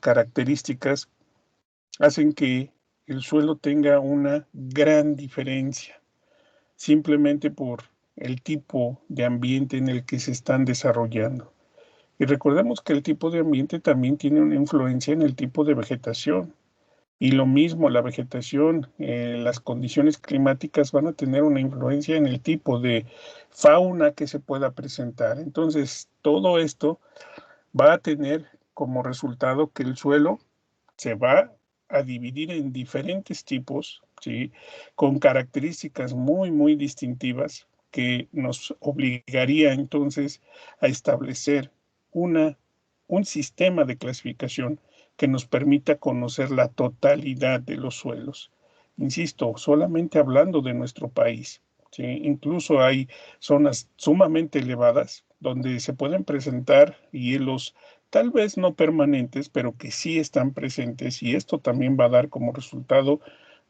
características hacen que el suelo tenga una gran diferencia, simplemente por el tipo de ambiente en el que se están desarrollando. Y recordemos que el tipo de ambiente también tiene una influencia en el tipo de vegetación. Y lo mismo, la vegetación, las condiciones climáticas van a tener una influencia en el tipo de fauna que se pueda presentar. Entonces, todo esto va a tener como resultado que el suelo se va a dividir en diferentes tipos, ¿sí? Con características muy, muy distintivas que nos obligaría entonces a establecer una, un sistema de clasificación que nos permita conocer la totalidad de los suelos. Insisto, solamente hablando de nuestro país, ¿sí? Incluso hay zonas sumamente elevadas donde se pueden presentar hielos tal vez no permanentes, pero que sí están presentes y esto también va a dar como resultado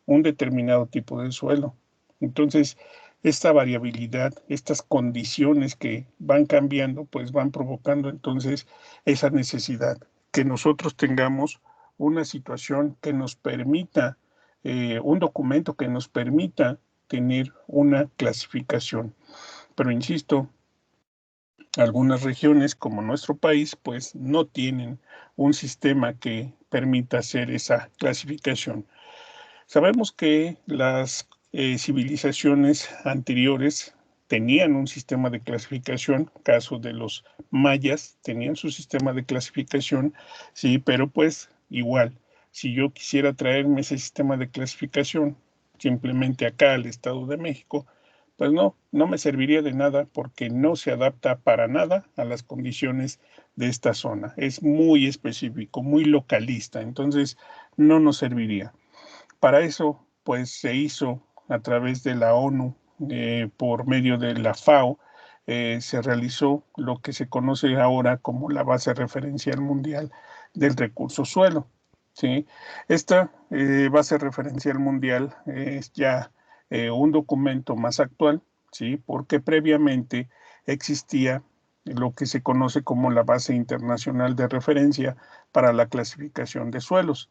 un determinado tipo de suelo. Entonces, esta variabilidad, estas condiciones que van cambiando, pues van provocando entonces esa necesidad, que nosotros tengamos una situación que nos permita, un documento que nos permita tener una clasificación. Pero insisto, algunas regiones, como nuestro país, pues no tienen un sistema que permita hacer esa clasificación. Sabemos que las civilizaciones anteriores tenían un sistema de clasificación, caso de los mayas, tenían su sistema de clasificación, sí, pero pues igual, si yo quisiera traerme ese sistema de clasificación simplemente acá al Estado de México, pues no, no me serviría de nada porque no se adapta para nada a las condiciones de esta zona. Es muy específico, muy localista, entonces no nos serviría. Para eso, pues se hizo a través de la ONU, por medio de la FAO, se realizó lo que se conoce ahora como la base referencial mundial del recurso suelo. ¿Sí? Esta base referencial mundial es ya un documento más actual, ¿sí? Porque previamente existía lo que se conoce como la base internacional de referencia para la clasificación de suelos.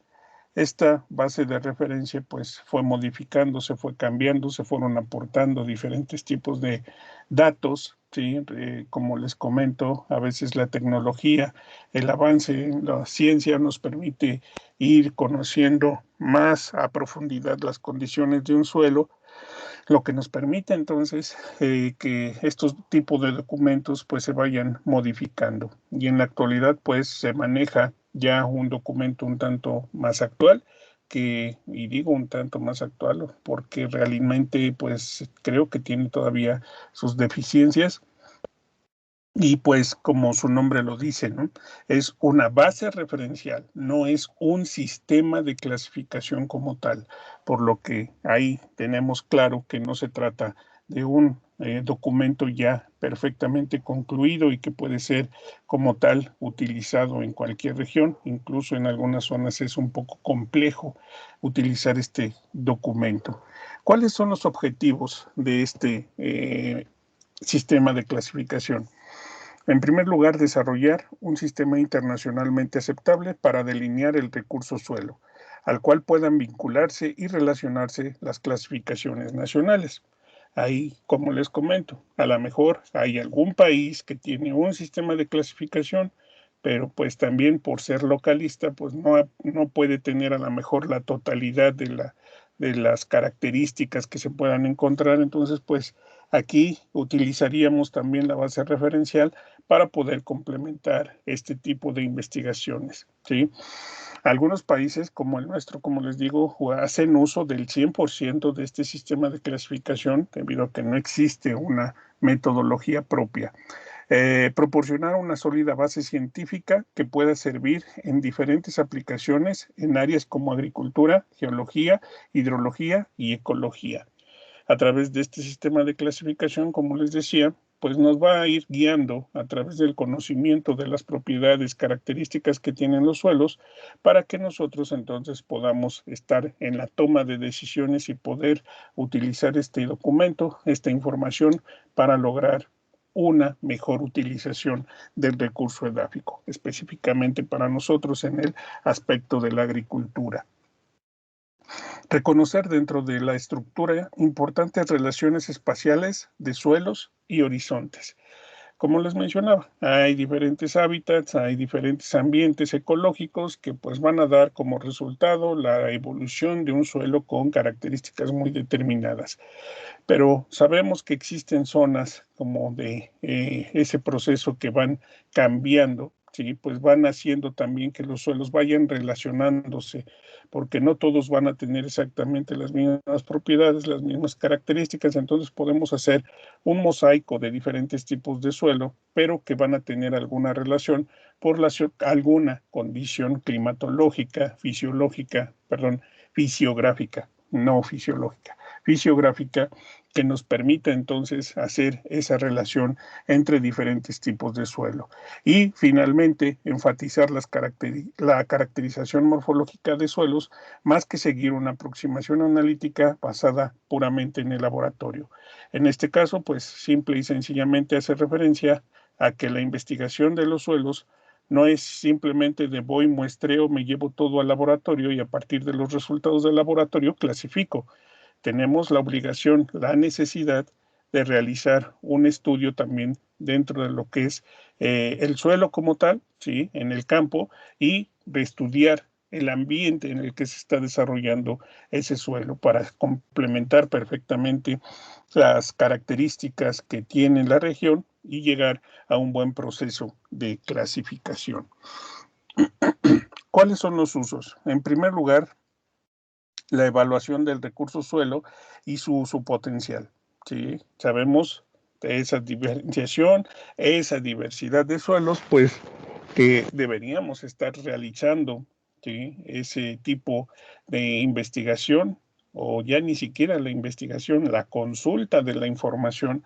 Esta base de referencia pues fue modificando, se fue cambiando, se fueron aportando diferentes tipos de datos, ¿sí? Como les comento, a veces la tecnología, el avance en la ciencia nos permite ir conociendo más a profundidad las condiciones de un suelo, lo que nos permite entonces que estos tipos de documentos pues se vayan modificando. Y en la actualidad pues se maneja ya un documento un tanto más actual y digo un tanto más actual porque realmente pues creo que tiene todavía sus deficiencias y pues como su nombre lo dice, ¿no? Es una base referencial, no es un sistema de clasificación como tal, por lo que ahí tenemos claro que no se trata de un documento ya perfectamente concluido y que puede ser como tal utilizado en cualquier región, incluso en algunas zonas es un poco complejo utilizar este documento. ¿Cuáles son los objetivos de este sistema de clasificación? En primer lugar, desarrollar un sistema internacionalmente aceptable para delinear el recurso suelo, al cual puedan vincularse y relacionarse las clasificaciones nacionales. Ahí, como les comento, a lo mejor hay algún país que tiene un sistema de clasificación, pero pues también por ser localista, pues no puede tener a lo mejor la totalidad de las características que se puedan encontrar. Entonces, pues aquí utilizaríamos también la base referencial para poder complementar este tipo de investigaciones, ¿sí? Algunos países como el nuestro, como les digo, hacen uso del 100% de este sistema de clasificación debido a que no existe una metodología propia. Proporcionar una sólida base científica que pueda servir en diferentes aplicaciones en áreas como agricultura, geología, hidrología y ecología. A través de este sistema de clasificación, como les decía, pues nos va a ir guiando a través del conocimiento de las propiedades, características que tienen los suelos, para que nosotros entonces podamos estar en la toma de decisiones y poder utilizar este documento, esta información, para lograr una mejor utilización del recurso edáfico, específicamente para nosotros en el aspecto de la agricultura. Reconocer dentro de la estructura importantes relaciones espaciales de suelos y horizontes. Como les mencionaba, hay diferentes hábitats, hay diferentes ambientes ecológicos que pues van a dar como resultado la evolución de un suelo con características muy determinadas. Pero sabemos que existen zonas como de ese proceso que van cambiando, ¿sí? Pues van haciendo también que los suelos vayan relacionándose, porque no todos van a tener exactamente las mismas propiedades, las mismas características, entonces podemos hacer un mosaico de diferentes tipos de suelo, pero que van a tener alguna relación por alguna condición climatológica, fisiológica, perdón, fisiográfica, no fisiológica, fisiográfica, que nos permita entonces hacer esa relación entre diferentes tipos de suelo. Y finalmente, enfatizar la caracterización morfológica de suelos más que seguir una aproximación analítica basada puramente en el laboratorio. En este caso, pues simple y sencillamente hace referencia a que la investigación de los suelos no es simplemente de voy, muestreo, me llevo todo al laboratorio y a partir de los resultados del laboratorio clasifico. Tenemos la obligación, la necesidad de realizar un estudio también dentro de lo que es el suelo como tal, ¿sí? En el campo, y de estudiar el ambiente en el que se está desarrollando ese suelo para complementar perfectamente las características que tiene la región y llegar a un buen proceso de clasificación. ¿Cuáles son los usos? En primer lugar, la evaluación del recurso suelo y su uso potencial. ¿Sí? Sabemos de esa diferenciación, esa diversidad de suelos, pues que deberíamos estar realizando, ¿sí? Ese tipo de investigación, o ya ni siquiera la investigación, la consulta de la información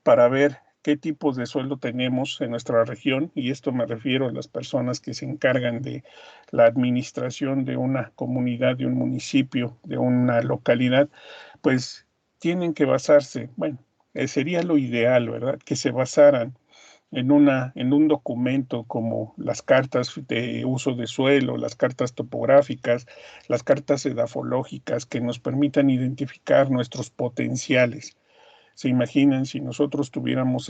para ver qué tipos de suelo tenemos en nuestra región, y esto me refiero a las personas que se encargan de la administración de una comunidad, de un municipio, de una localidad, pues tienen que basarse, bueno, sería lo ideal, ¿verdad? Que se basaran en un documento como las cartas de uso de suelo, las cartas topográficas, las cartas edafológicas que nos permitan identificar nuestros potenciales. Se imaginan si nosotros tuviéramos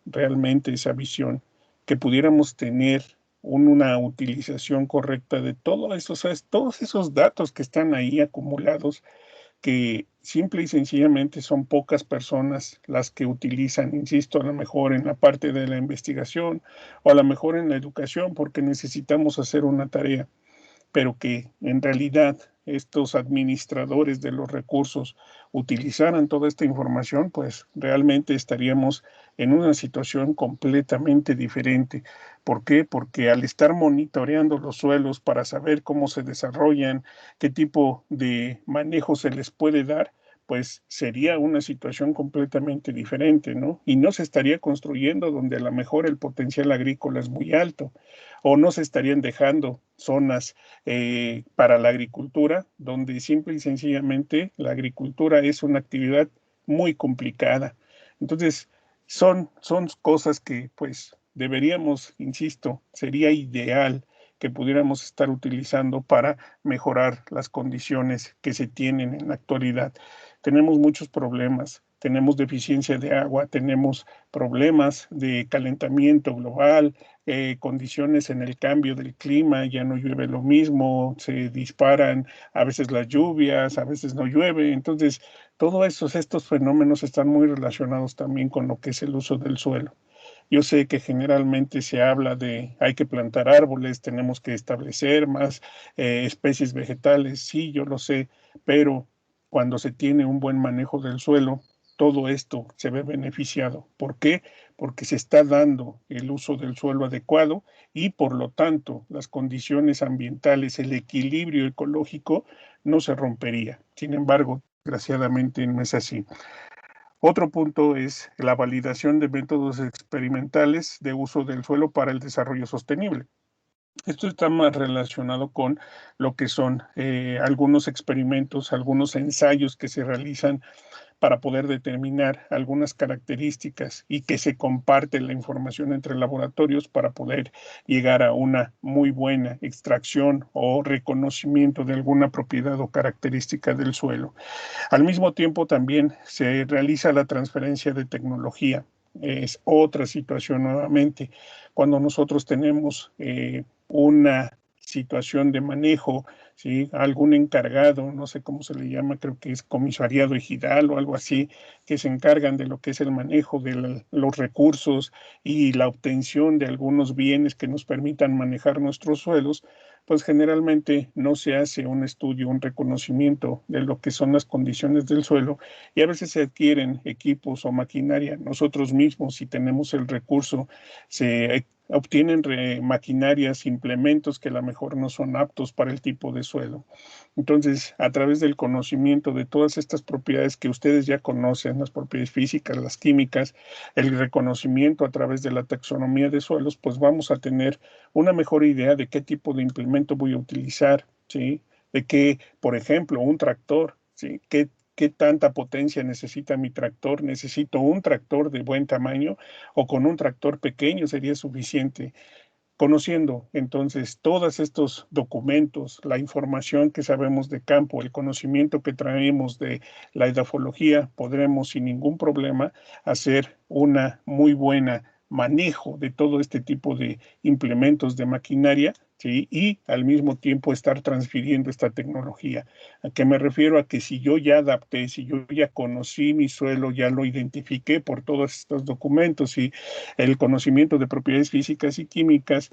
realmente esa visión, que pudiéramos tener una utilización correcta de todo eso, ¿sabes? Todos esos datos que están ahí acumulados, que simple y sencillamente son pocas personas las que utilizan, insisto, a lo mejor en la parte de la investigación o a lo mejor en la educación, porque necesitamos hacer una tarea, pero que en realidad estos administradores de los recursos utilizaran toda esta información, pues realmente estaríamos en una situación completamente diferente. ¿Por qué? Porque al estar monitoreando los suelos para saber cómo se desarrollan, qué tipo de manejo se les puede dar, pues sería una situación completamente diferente, ¿no? Y no se estaría construyendo donde a lo mejor el potencial agrícola es muy alto, o no se estarían dejando zonas para la agricultura, donde simple y sencillamente la agricultura es una actividad muy complicada. Entonces, son cosas que pues deberíamos, insisto, sería ideal que pudiéramos estar utilizando para mejorar las condiciones que se tienen en la actualidad. Tenemos muchos problemas, tenemos deficiencia de agua, tenemos problemas de calentamiento global, condiciones en el cambio del clima, ya no llueve lo mismo, se disparan a veces las lluvias, a veces no llueve. Entonces, todos estos fenómenos están muy relacionados también con lo que es el uso del suelo. Yo sé que generalmente se habla de hay que plantar árboles, tenemos que establecer más especies vegetales, sí, yo lo sé, pero cuando se tiene un buen manejo del suelo, todo esto se ve beneficiado. ¿Por qué? Porque se está dando el uso del suelo adecuado y por lo tanto las condiciones ambientales, el equilibrio ecológico no se rompería. Sin embargo, desgraciadamente no es así. Otro punto es la validación de métodos experimentales de uso del suelo para el desarrollo sostenible. Esto está más relacionado con lo que son algunos experimentos, algunos ensayos que se realizan para poder determinar algunas características y que se comparte la información entre laboratorios para poder llegar a una muy buena extracción o reconocimiento de alguna propiedad o característica del suelo. Al mismo tiempo también se realiza la transferencia de tecnología. Es otra situación nuevamente. Cuando nosotros tenemos una situación de manejo, ¿sí? Algún encargado, no sé cómo se le llama, creo que es comisariado ejidal o algo así, que se encargan de lo que es el manejo de los recursos y la obtención de algunos bienes que nos permitan manejar nuestros suelos, pues generalmente no se hace un estudio, un reconocimiento de lo que son las condiciones del suelo y a veces se adquieren equipos o maquinaria. Nosotros mismos, si tenemos el recurso, se obtienen maquinarias, implementos que a lo mejor no son aptos para el tipo de suelo. Entonces, a través del conocimiento de todas estas propiedades que ustedes ya conocen, las propiedades físicas, las químicas, el reconocimiento a través de la taxonomía de suelos, pues vamos a tener una mejor idea de qué tipo de implemento voy a utilizar, ¿sí? De qué, por ejemplo, un tractor, ¿sí? ¿Qué tanta potencia necesita mi tractor? ¿Necesito un tractor de buen tamaño o con un tractor pequeño sería suficiente? Conociendo entonces todos estos documentos, la información que sabemos de campo, el conocimiento que traemos de la edafología, podremos sin ningún problema hacer una muy buena manejo de todo este tipo de implementos de maquinaria, ¿sí? Y al mismo tiempo estar transfiriendo esta tecnología. ¿A qué me refiero? A que si yo ya adapté, si yo ya conocí mi suelo, ya lo identifiqué por todos estos documentos y el conocimiento de propiedades físicas y químicas,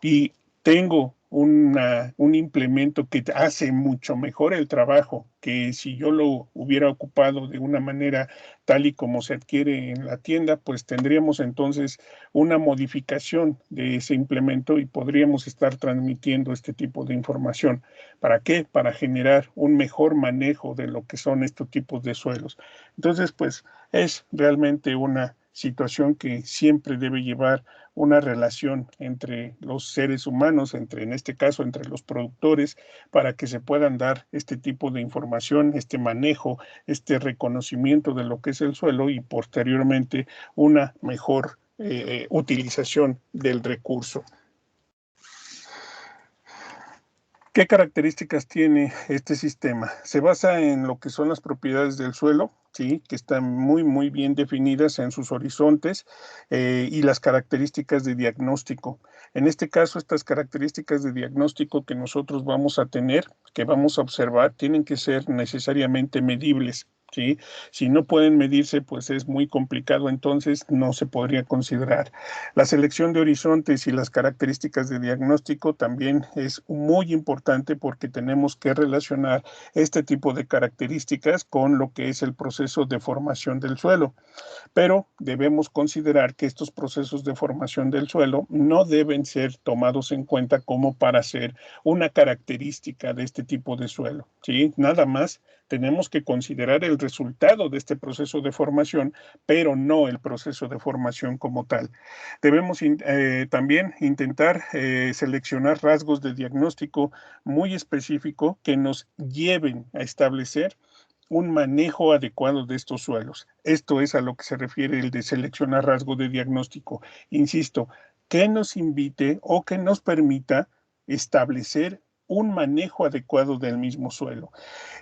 y tengo un implemento que hace mucho mejor el trabajo que si yo lo hubiera ocupado de una manera tal y como se adquiere en la tienda, pues tendríamos entonces una modificación de ese implemento y podríamos estar transmitiendo este tipo de información. ¿Para qué? Para generar un mejor manejo de lo que son estos tipos de suelos. Entonces, pues es realmente una situación que siempre debe llevar una relación entre los seres humanos, en este caso, entre los productores, para que se puedan dar este tipo de información, este manejo, este reconocimiento de lo que es el suelo y posteriormente una mejor utilización del recurso. ¿Qué características tiene este sistema? Se basa en lo que son las propiedades del suelo, ¿sí? Que están muy bien definidas en sus horizontes y las características de diagnóstico. En este caso, estas características de diagnóstico que nosotros vamos a tener, que vamos a observar, tienen que ser necesariamente medibles. ¿Sí? Si no pueden medirse, pues es muy complicado, entonces no se podría considerar. La selección de horizontes y las características de diagnóstico también es muy importante porque tenemos que relacionar este tipo de características con lo que es el proceso de formación del suelo. Pero debemos considerar que estos procesos de formación del suelo no deben ser tomados en cuenta como para ser una característica de este tipo de suelo, ¿sí? Nada más tenemos que considerar el resultado de este proceso de formación, pero no el proceso de formación como tal. Debemos también intentar seleccionar rasgos de diagnóstico muy específico que nos lleven a establecer un manejo adecuado de estos suelos. Esto es a lo que se refiere el de seleccionar rasgo de diagnóstico. Insisto, que nos invite o que nos permita establecer un manejo adecuado del mismo suelo.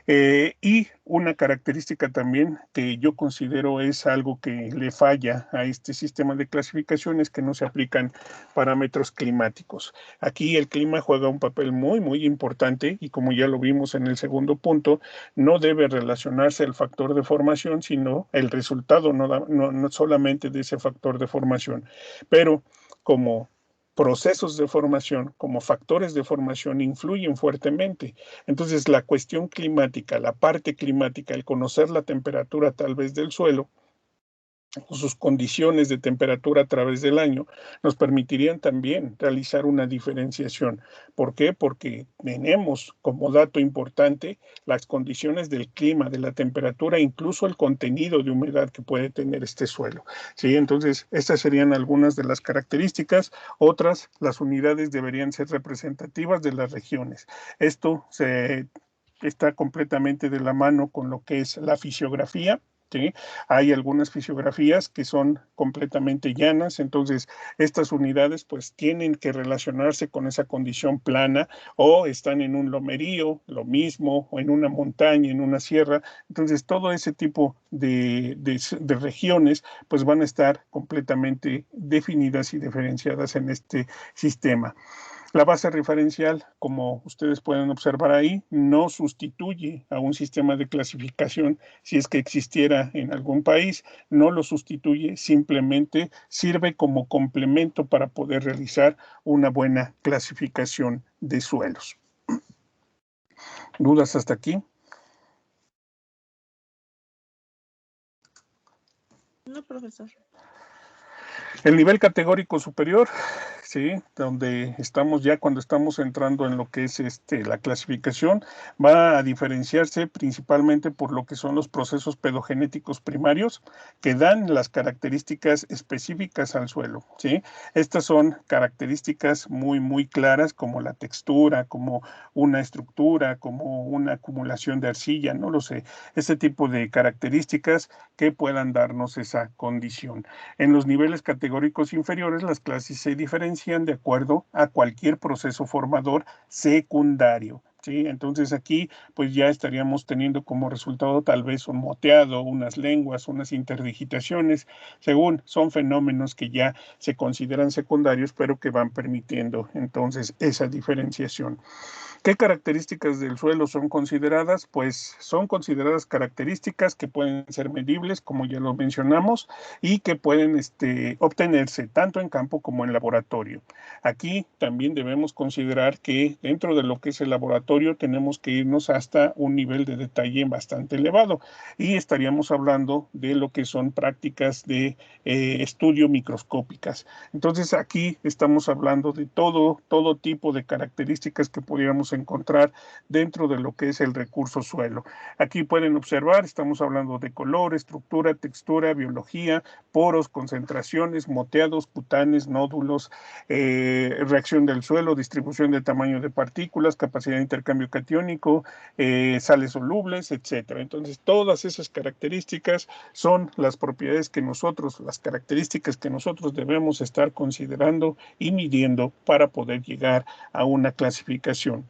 Y una característica también que yo considero es algo que le falla a este sistema de clasificación es que no se aplican parámetros climáticos. Aquí el clima juega un papel muy importante y como ya lo vimos en el segundo punto, no debe relacionarse el factor de formación, sino el resultado, no solamente de ese factor de formación. Pero como procesos de formación, como factores de formación, influyen fuertemente. Entonces, la cuestión climática, la parte climática, el conocer la temperatura tal vez del suelo, o sus condiciones de temperatura a través del año, nos permitirían también realizar una diferenciación. ¿Por qué? Porque tenemos como dato importante las condiciones del clima, de la temperatura, incluso el contenido de humedad que puede tener este suelo. ¿Sí? Entonces, estas serían algunas de las características. Otras, las unidades deberían ser representativas de las regiones. Esto está completamente de la mano con lo que es la fisiografía. ¿sí? Hay algunas fisiografías que son completamente llanas, entonces estas unidades pues tienen que relacionarse con esa condición plana o están en un lomerío, lo mismo, o en una montaña, en una sierra. Entonces todo ese tipo de regiones pues van a estar completamente definidas y diferenciadas en este sistema. La base referencial, como ustedes pueden observar ahí, no sustituye a un sistema de clasificación si es que existiera en algún país, no lo sustituye, simplemente sirve como complemento para poder realizar una buena clasificación de suelos. ¿Dudas hasta aquí? No, profesor. El nivel categórico superior, sí, donde estamos ya cuando estamos entrando en lo que es la clasificación, va a diferenciarse principalmente por lo que son los procesos pedogenéticos primarios que dan las características específicas al suelo, ¿sí? Estas son características muy claras como la textura, como una estructura, como una acumulación de arcilla, no lo sé, ese tipo de características que puedan darnos esa condición. En los niveles categóricos inferiores, las clases se diferencian de acuerdo a cualquier proceso formador secundario. ¿Sí? Entonces aquí pues ya estaríamos teniendo como resultado tal vez un moteado, unas lenguas, unas interdigitaciones, según son fenómenos que ya se consideran secundarios, pero que van permitiendo entonces esa diferenciación. ¿Qué características del suelo son consideradas? Pues son consideradas características que pueden ser medibles, como ya lo mencionamos, y que pueden obtenerse tanto en campo como en laboratorio. Aquí también debemos considerar que dentro de lo que es el laboratorio tenemos que irnos hasta un nivel de detalle bastante elevado y estaríamos hablando de lo que son prácticas de estudio microscópicas. Entonces aquí estamos hablando de todo tipo de características que pudiéramos encontrar dentro de lo que es el recurso suelo. Aquí pueden observar, estamos hablando de color, estructura, textura, biología, poros, concentraciones, moteados, cutanes, nódulos, reacción del suelo, distribución de tamaño de partículas, capacidad de intercambio catiónico, sales solubles, etcétera. Entonces, todas esas características son las propiedades que nosotros, las características que nosotros debemos estar considerando y midiendo para poder llegar a una clasificación.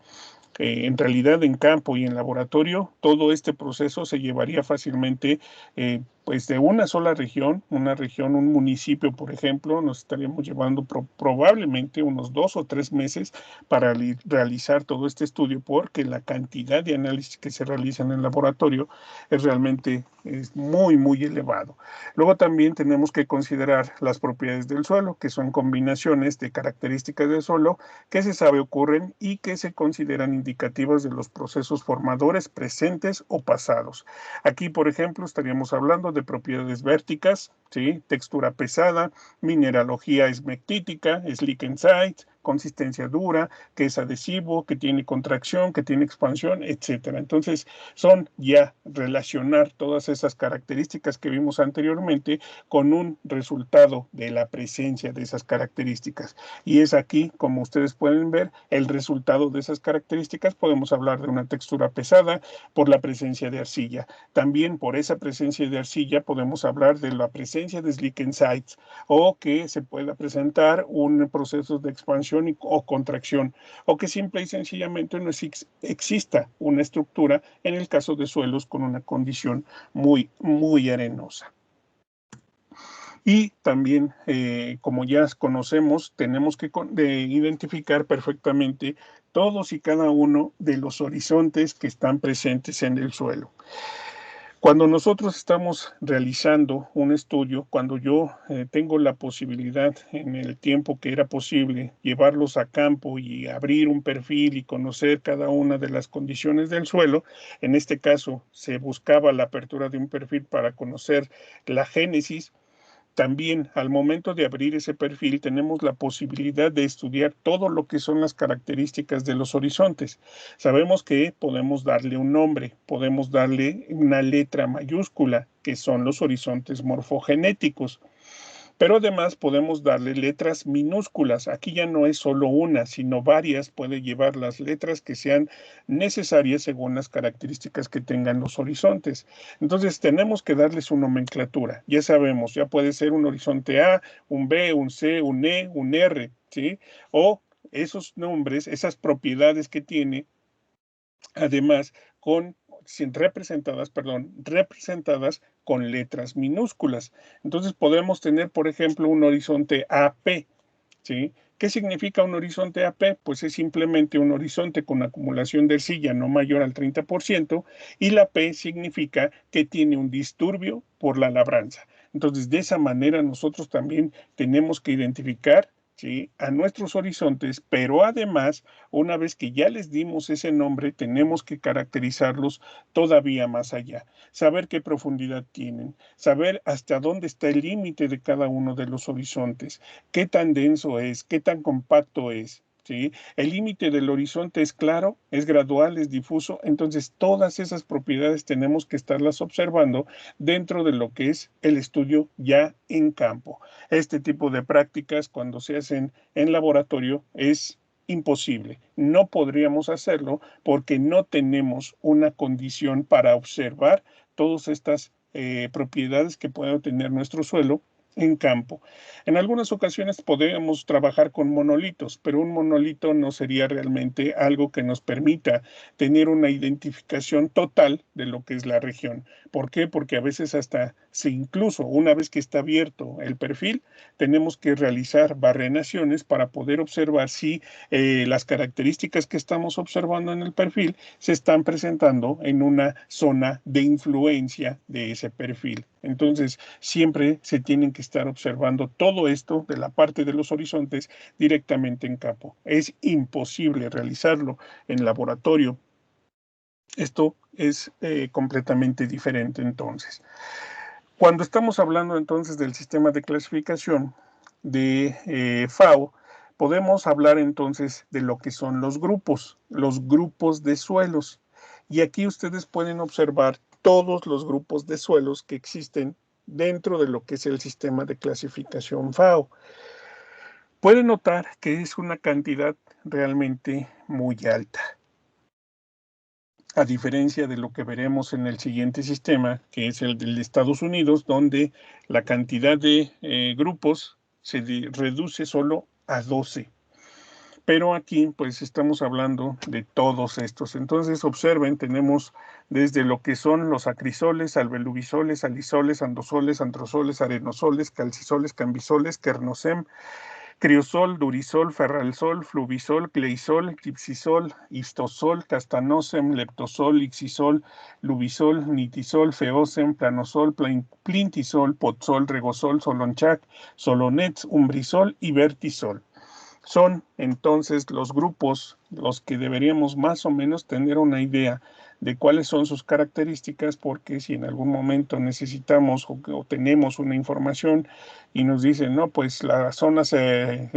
En realidad en campo y en laboratorio, todo este proceso se llevaría fácilmente pues de una sola región, un municipio, por ejemplo, nos estaríamos llevando probablemente unos 2 o 3 meses para realizar todo este estudio, porque la cantidad de análisis que se realizan en el laboratorio es realmente muy elevado. Luego también tenemos que considerar las propiedades del suelo, que son combinaciones de características del suelo que se sabe ocurren y que se consideran indicativas de los procesos formadores presentes o pasados. Aquí, por ejemplo, estaríamos hablando de propiedades vérticas, ¿sí? Textura pesada, mineralogía esmectítica, slick and sight, consistencia dura, que es adhesivo, que tiene contracción, que tiene expansión, etcétera. Entonces, son ya relacionar todas esas características que vimos anteriormente con un resultado de la presencia de esas características. Y es aquí, como ustedes pueden ver, el resultado de esas características. Podemos hablar de una textura pesada por la presencia de arcilla. También por esa presencia de arcilla podemos hablar de la presencia de slick and sight o que se pueda presentar un proceso de expansión o contracción o que simple y sencillamente no exista una estructura en el caso de suelos con una condición muy arenosa. Y también, como ya conocemos, tenemos que identificar perfectamente todos y cada uno de los horizontes que están presentes en el suelo. Cuando nosotros estamos realizando un estudio, cuando yo tengo la posibilidad en el tiempo que era posible llevarlos a campo y abrir un perfil y conocer cada una de las condiciones del suelo, en este caso se buscaba la apertura de un perfil para conocer la génesis. También al momento de abrir ese perfil tenemos la posibilidad de estudiar todo lo que son las características de los horizontes. Sabemos que podemos darle un nombre, podemos darle una letra mayúscula, que son los horizontes morfogenéticos. Pero además podemos darle letras minúsculas. Aquí ya no es solo una, sino varias. Puede llevar las letras que sean necesarias según las características que tengan los horizontes. Entonces tenemos que darle su nomenclatura. Ya sabemos, ya puede ser un horizonte A, un B, un C, un E, un R, ¿sí? O esos nombres, esas propiedades que tiene, además con representadas con letras minúsculas. Entonces podemos tener, por ejemplo, un horizonte AP, ¿sí? ¿Qué significa un horizonte AP? Pues es simplemente un horizonte con acumulación de arcilla no mayor al 30% y la P significa que tiene un disturbio por la labranza. Entonces, de esa manera nosotros también tenemos que identificar, ¿sí?, a nuestros horizontes, pero además, una vez que ya les dimos ese nombre, tenemos que caracterizarlos todavía más allá, saber qué profundidad tienen, saber hasta dónde está el límite de cada uno de los horizontes, qué tan denso es, qué tan compacto es, ¿sí? El límite del horizonte es claro, es gradual, es difuso, entonces todas esas propiedades tenemos que estarlas observando dentro de lo que es el estudio ya en campo. Este tipo de prácticas, cuando se hacen en laboratorio, es imposible. No podríamos hacerlo porque no tenemos una condición para observar todas estas propiedades que puede tener nuestro suelo en campo. En algunas ocasiones podemos trabajar con monolitos, pero un monolito no sería realmente algo que nos permita tener una identificación total de lo que es la región. ¿Por qué? Porque a veces hasta si incluso una vez que está abierto el perfil, tenemos que realizar barrenaciones para poder observar si las características que estamos observando en el perfil se están presentando en una zona de influencia de ese perfil. Entonces, siempre se tienen que estar observando todo esto de la parte de los horizontes directamente en campo. Es imposible realizarlo en laboratorio. Esto es completamente diferente entonces. Cuando estamos hablando entonces del sistema de clasificación de FAO, podemos hablar entonces de lo que son los grupos de suelos. Y aquí ustedes pueden observar todos los grupos de suelos que existen dentro de lo que es el sistema de clasificación FAO. Pueden notar que es una cantidad realmente muy alta. A diferencia de lo que veremos en el siguiente sistema, que es el de Estados Unidos, donde la cantidad de grupos se reduce solo a 12. Pero aquí pues estamos hablando de todos estos. Entonces observen, tenemos desde lo que son los acrisoles, alveolubisoles, alisoles, andosoles, antrosoles, arenosoles, calcisoles, cambisoles, kernocem, criosol, durisol, ferralsol, fluvisol, cleisol, gipsisol, histosol, castanosem, leptosol, ixisol, lubisol, nitisol, feosem, planosol, plintisol, potsol, regosol, solonchac, solonets, umbrisol y vertisol. Son entonces los grupos los que deberíamos más o menos tener una idea de cuáles son sus características, porque si en algún momento necesitamos o tenemos una información y nos dicen, no, pues la zona se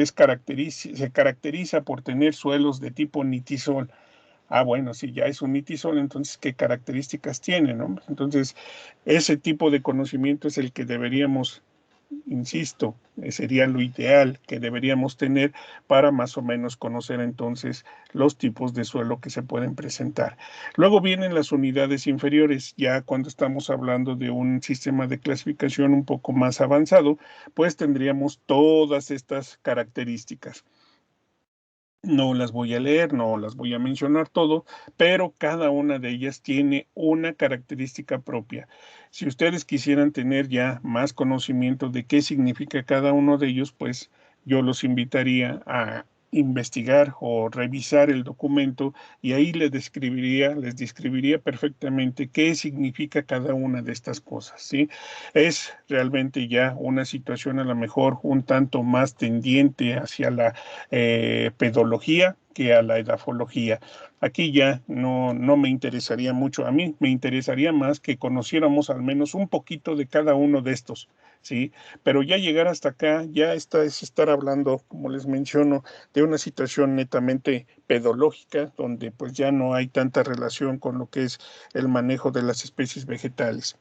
caracteriza por tener suelos de tipo nitisol. Ah, bueno, si ya es un nitisol, entonces, ¿qué características tiene, no? Entonces, ese tipo de conocimiento es el que deberíamos, insisto, sería lo ideal que deberíamos tener para más o menos conocer entonces los tipos de suelo que se pueden presentar. Luego vienen las unidades inferiores, ya cuando estamos hablando de un sistema de clasificación un poco más avanzado, pues tendríamos todas estas características. No las voy a leer, no las voy a mencionar todo, pero cada una de ellas tiene una característica propia. Si ustedes quisieran tener ya más conocimiento de qué significa cada uno de ellos, pues yo los invitaría a investigar o revisar el documento y ahí les describiría perfectamente qué significa cada una de estas cosas, ¿sí? Es realmente ya una situación a lo mejor un tanto más tendiente hacia la pedología que a la edafología. Aquí ya no me interesaría mucho, a mí me interesaría más que conociéramos al menos un poquito de cada uno de estos, ¿sí? Pero ya llegar hasta acá, ya es estar hablando, como les menciono, de una situación netamente pedológica, donde pues ya no hay tanta relación con lo que es el manejo de las especies vegetales.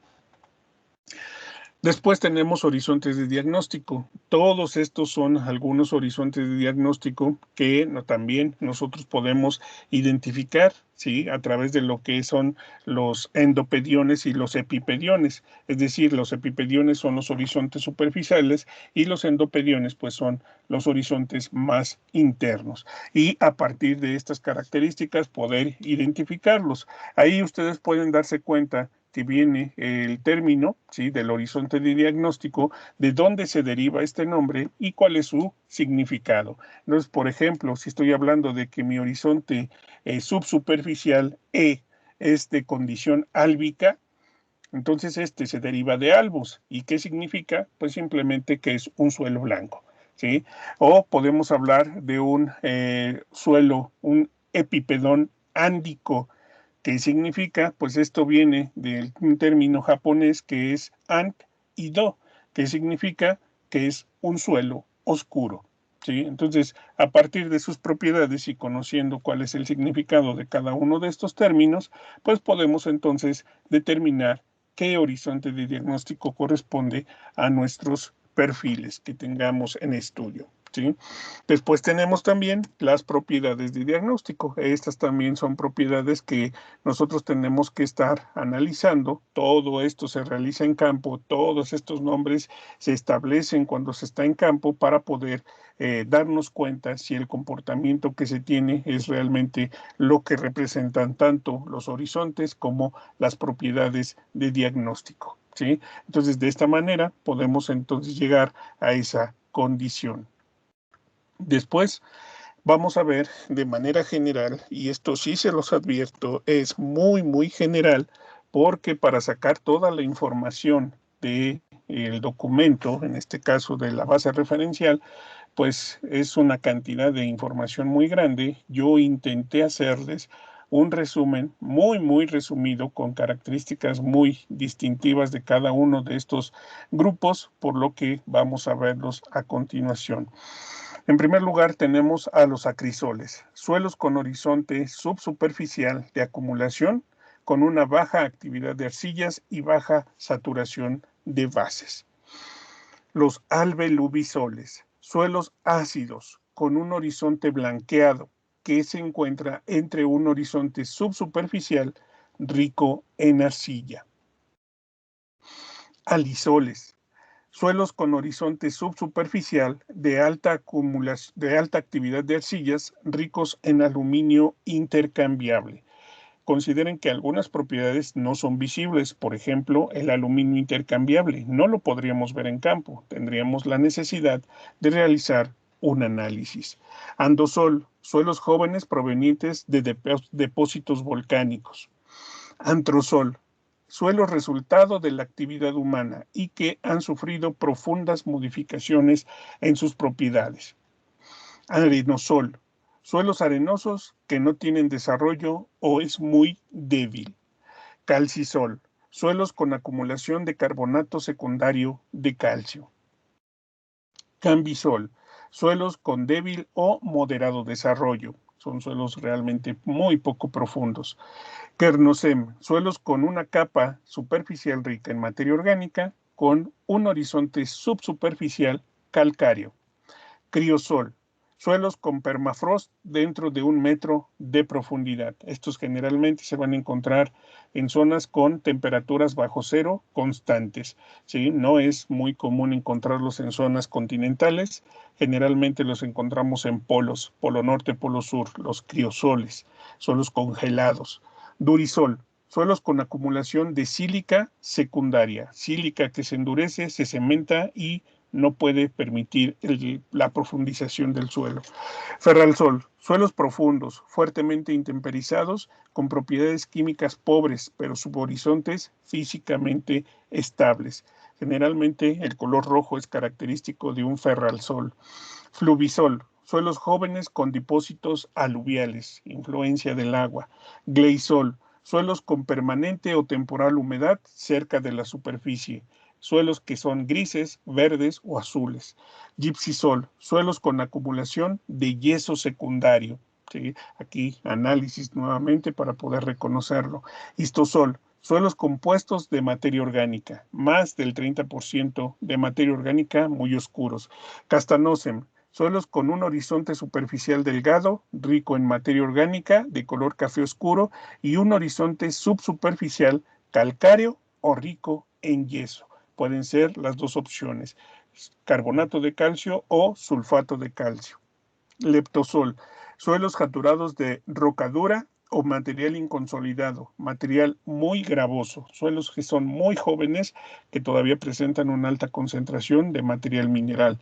Después tenemos horizontes de diagnóstico. Todos estos son algunos horizontes de diagnóstico que también nosotros podemos identificar, ¿sí? A través de lo que son los endopediones y los epipediones. Es decir, los epipediones son los horizontes superficiales y los endopediones pues son los horizontes más internos. Y a partir de estas características poder identificarlos. Ahí ustedes pueden darse cuenta que viene el término, ¿sí? Del horizonte de diagnóstico, de dónde se deriva este nombre y cuál es su significado. Entonces, por ejemplo, si estoy hablando de que mi horizonte subsuperficial E es de condición álbica, entonces este se deriva de albus. ¿Y qué significa? Pues simplemente que es un suelo blanco, ¿sí? O podemos hablar de un suelo, un epipedón ándico. ¿Qué significa? Pues esto viene de un término japonés que es ant y do, que significa que es un suelo oscuro. ¿Sí? Entonces, a partir de sus propiedades y conociendo cuál es el significado de cada uno de estos términos, pues podemos entonces determinar qué horizonte de diagnóstico corresponde a nuestros perfiles que tengamos en estudio. ¿Sí? Después tenemos también las propiedades de diagnóstico. Estas también son propiedades que nosotros tenemos que estar analizando. Todo esto se realiza en campo, todos estos nombres se establecen cuando se está en campo para poder darnos cuenta si el comportamiento que se tiene es realmente lo que representan tanto los horizontes como las propiedades de diagnóstico. ¿Sí? Entonces, de esta manera podemos entonces llegar a esa condición. Después vamos a ver de manera general, y esto sí se los advierto, es muy, muy general, porque para sacar toda la información de el documento, en este caso de la base referencial, pues es una cantidad de información muy grande. Yo intenté hacerles un resumen muy, muy resumido con características muy distintivas de cada uno de estos grupos, por lo que vamos a verlos a continuación. En primer lugar, tenemos a los acrisoles, suelos con horizonte subsuperficial de acumulación, con una baja actividad de arcillas y baja saturación de bases. Los alveolubisoles, suelos ácidos, con un horizonte blanqueado, que se encuentra entre un horizonte subsuperficial rico en arcilla. Alisoles, suelos con horizonte subsuperficial de alta actividad de arcillas ricos en aluminio intercambiable. Consideren que algunas propiedades no son visibles, por ejemplo, el aluminio intercambiable. No lo podríamos ver en campo, tendríamos la necesidad de realizar un análisis. Andosol, suelos jóvenes provenientes de depósitos volcánicos. Antrosol, suelos resultado de la actividad humana y que han sufrido profundas modificaciones en sus propiedades. Arenosol, suelos arenosos que no tienen desarrollo o es muy débil. Calcisol, suelos con acumulación de carbonato secundario de calcio. Cambisol, suelos con débil o moderado desarrollo. Son suelos realmente muy poco profundos. Kernocem, suelos con una capa superficial rica en materia orgánica con un horizonte subsuperficial calcáreo. Criosol, suelos con permafrost dentro de 1 metro de profundidad. Estos generalmente se van a encontrar en zonas con temperaturas bajo cero constantes. ¿Sí? No es muy común encontrarlos en zonas continentales. Generalmente los encontramos en polos, polo norte, polo sur, los criosoles, suelos congelados. Durisol, suelos con acumulación de sílica secundaria, sílica que se endurece, se cementa y no puede permitir la profundización del suelo. Ferralsol, suelos profundos, fuertemente intemperizados, con propiedades químicas pobres, pero subhorizontes físicamente estables. Generalmente el color rojo es característico de un ferralsol. Fluvisol, suelos jóvenes con depósitos aluviales, influencia del agua. Gleisol, suelos con permanente o temporal humedad cerca de la superficie. Suelos que son grises, verdes o azules. Gipsisol, suelos con acumulación de yeso secundario. ¿Sí? Aquí análisis nuevamente para poder reconocerlo. Histosol, Suelos compuestos de materia orgánica, más del 30% de materia orgánica muy oscuros. Castanosem, suelos con un horizonte superficial delgado, rico en materia orgánica de color café oscuro y un horizonte subsuperficial calcáreo o rico en yeso. Pueden ser las dos opciones, carbonato de calcio o sulfato de calcio. Leptosol, suelos saturados de rocadura o material inconsolidado, material muy gravoso, suelos que son muy jóvenes, que todavía presentan una alta concentración de material mineral.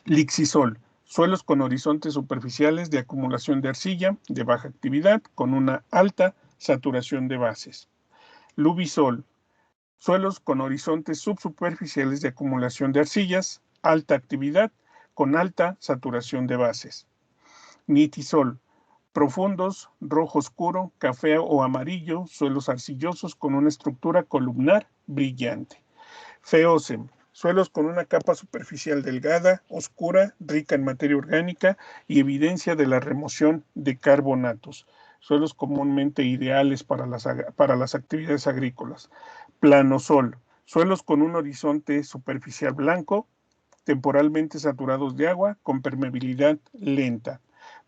Lixisol, suelos con horizontes superficiales de acumulación de arcilla, de baja actividad, con una alta saturación de bases. Lubisol, suelos con horizontes subsuperficiales de acumulación de arcillas, alta actividad, con alta saturación de bases. Nitisol, profundos, rojo oscuro, café o amarillo, suelos arcillosos con una estructura columnar brillante. Feocem, suelos con una capa superficial delgada, oscura, rica en materia orgánica y evidencia de la remoción de carbonatos. Suelos comúnmente ideales para las actividades agrícolas. Planosol, suelos con un horizonte superficial blanco, temporalmente saturados de agua, con permeabilidad lenta.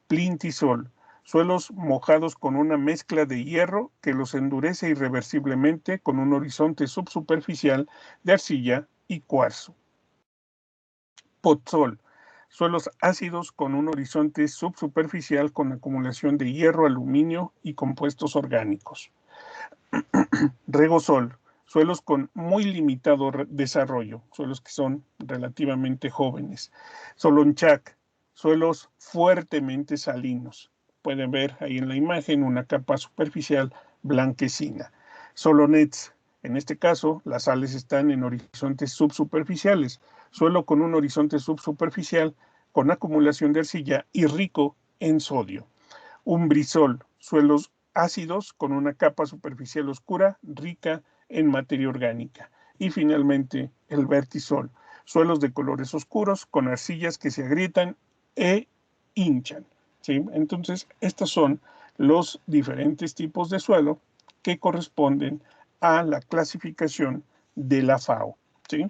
Plintisol, suelos mojados con una mezcla de hierro que los endurece irreversiblemente con un horizonte subsuperficial de arcilla y cuarzo. Potsol, suelos ácidos con un horizonte subsuperficial con acumulación de hierro, aluminio y compuestos orgánicos. Regosol, suelos con muy limitado desarrollo, suelos que son relativamente jóvenes. Solonchak, suelos fuertemente salinos. Pueden ver ahí en la imagen una capa superficial blanquecina. Solonets, en este caso, las sales están en horizontes subsuperficiales, suelo con un horizonte subsuperficial con acumulación de arcilla y rico en sodio. Umbrisol, suelos ácidos con una capa superficial oscura rica en materia orgánica. Y finalmente el vertisol, suelos de colores oscuros con arcillas que se agrietan e hinchan. ¿Sí? Entonces, estos son los diferentes tipos de suelo que corresponden a la clasificación de la FAO. ¿Sí?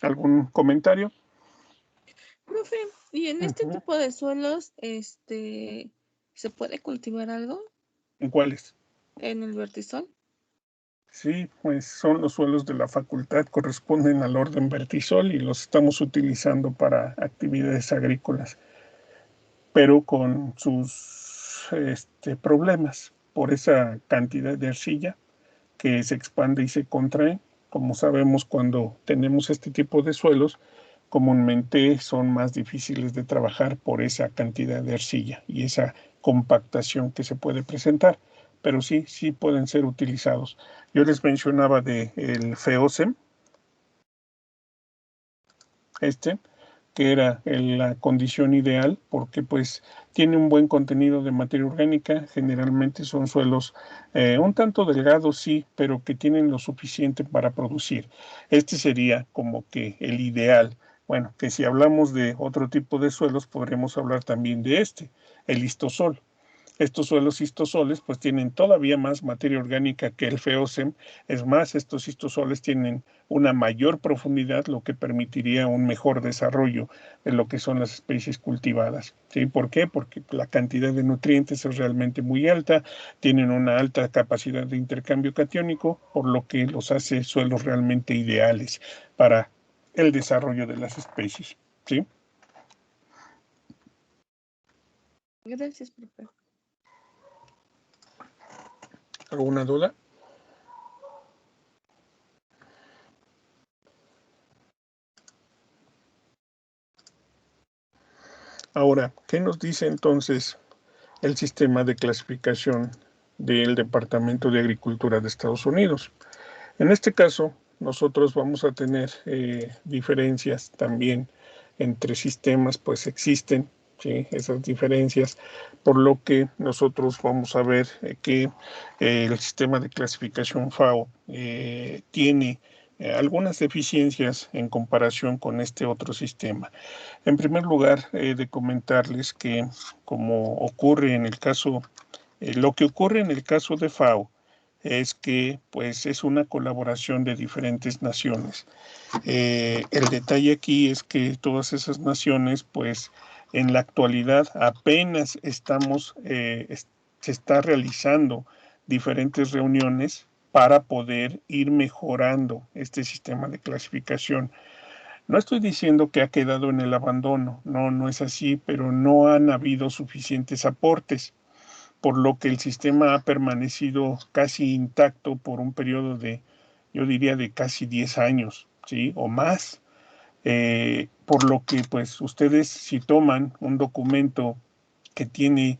¿Algún comentario? Profe, ¿y en este Uh-huh. tipo de suelos, se puede cultivar algo ¿En cuáles? en el vertisol? Sí, pues son los suelos de la facultad, corresponden al orden vertisol y los estamos utilizando para actividades agrícolas, pero con sus problemas por esa cantidad de arcilla que se expande y se contrae. Como sabemos, cuando tenemos este tipo de suelos, comúnmente son más difíciles de trabajar por esa cantidad de arcilla y esa compactación que se puede presentar, pero sí, sí pueden ser utilizados. Yo les mencionaba de el FEOCEM, este, que era la condición ideal porque pues tiene un buen contenido de materia orgánica, generalmente son suelos un tanto delgados, sí, pero que tienen lo suficiente para producir. Este sería como que el ideal. Bueno, que si hablamos de otro tipo de suelos, podremos hablar también de el histosol. Estos suelos histosoles pues tienen todavía más materia orgánica que el FEOCEM. Es más, estos histosoles tienen una mayor profundidad, lo que permitiría un mejor desarrollo de lo que son las especies cultivadas. ¿Sí? ¿Por qué? Porque la cantidad de nutrientes es realmente muy alta, tienen una alta capacidad de intercambio catiónico, por lo que los hace suelos realmente ideales para el desarrollo de las especies. ¿Sí? Gracias, profe. ¿Alguna duda? Ahora, ¿qué nos dice entonces el sistema de clasificación del Departamento de Agricultura de Estados Unidos? En este caso, nosotros vamos a tener diferencias también entre sistemas, pues existen, ¿sí? Esas diferencias, por lo que nosotros vamos a ver que el sistema de clasificación FAO tiene algunas deficiencias en comparación con este otro sistema. En primer lugar, de comentarles que como ocurre en el caso, lo que ocurre en el caso de FAO, es que pues es una colaboración de diferentes naciones. El detalle aquí es que todas esas naciones pues en la actualidad apenas se está realizando diferentes reuniones para poder ir mejorando este sistema de clasificación. No estoy diciendo que ha quedado en el abandono, no, no es así, pero no han habido suficientes aportes, por lo que el sistema ha permanecido casi intacto por un periodo de, yo diría, de casi 10 años, ¿sí? O más. Por lo que, pues, ustedes si toman un documento que tiene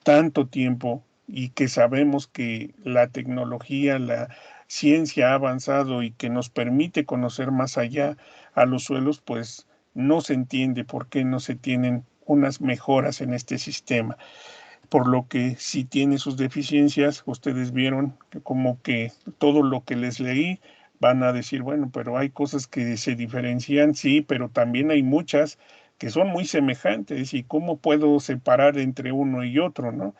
tanto tiempo y que sabemos que la tecnología, la ciencia ha avanzado y que nos permite conocer más allá a los suelos, pues no se entiende por qué no se tienen unas mejoras en este sistema. Por lo que si tiene sus deficiencias, ustedes vieron que como que todo lo que les leí van a decir, bueno, pero hay cosas que se diferencian, sí, pero también hay muchas que son muy semejantes y cómo puedo separar entre uno y otro, ¿no?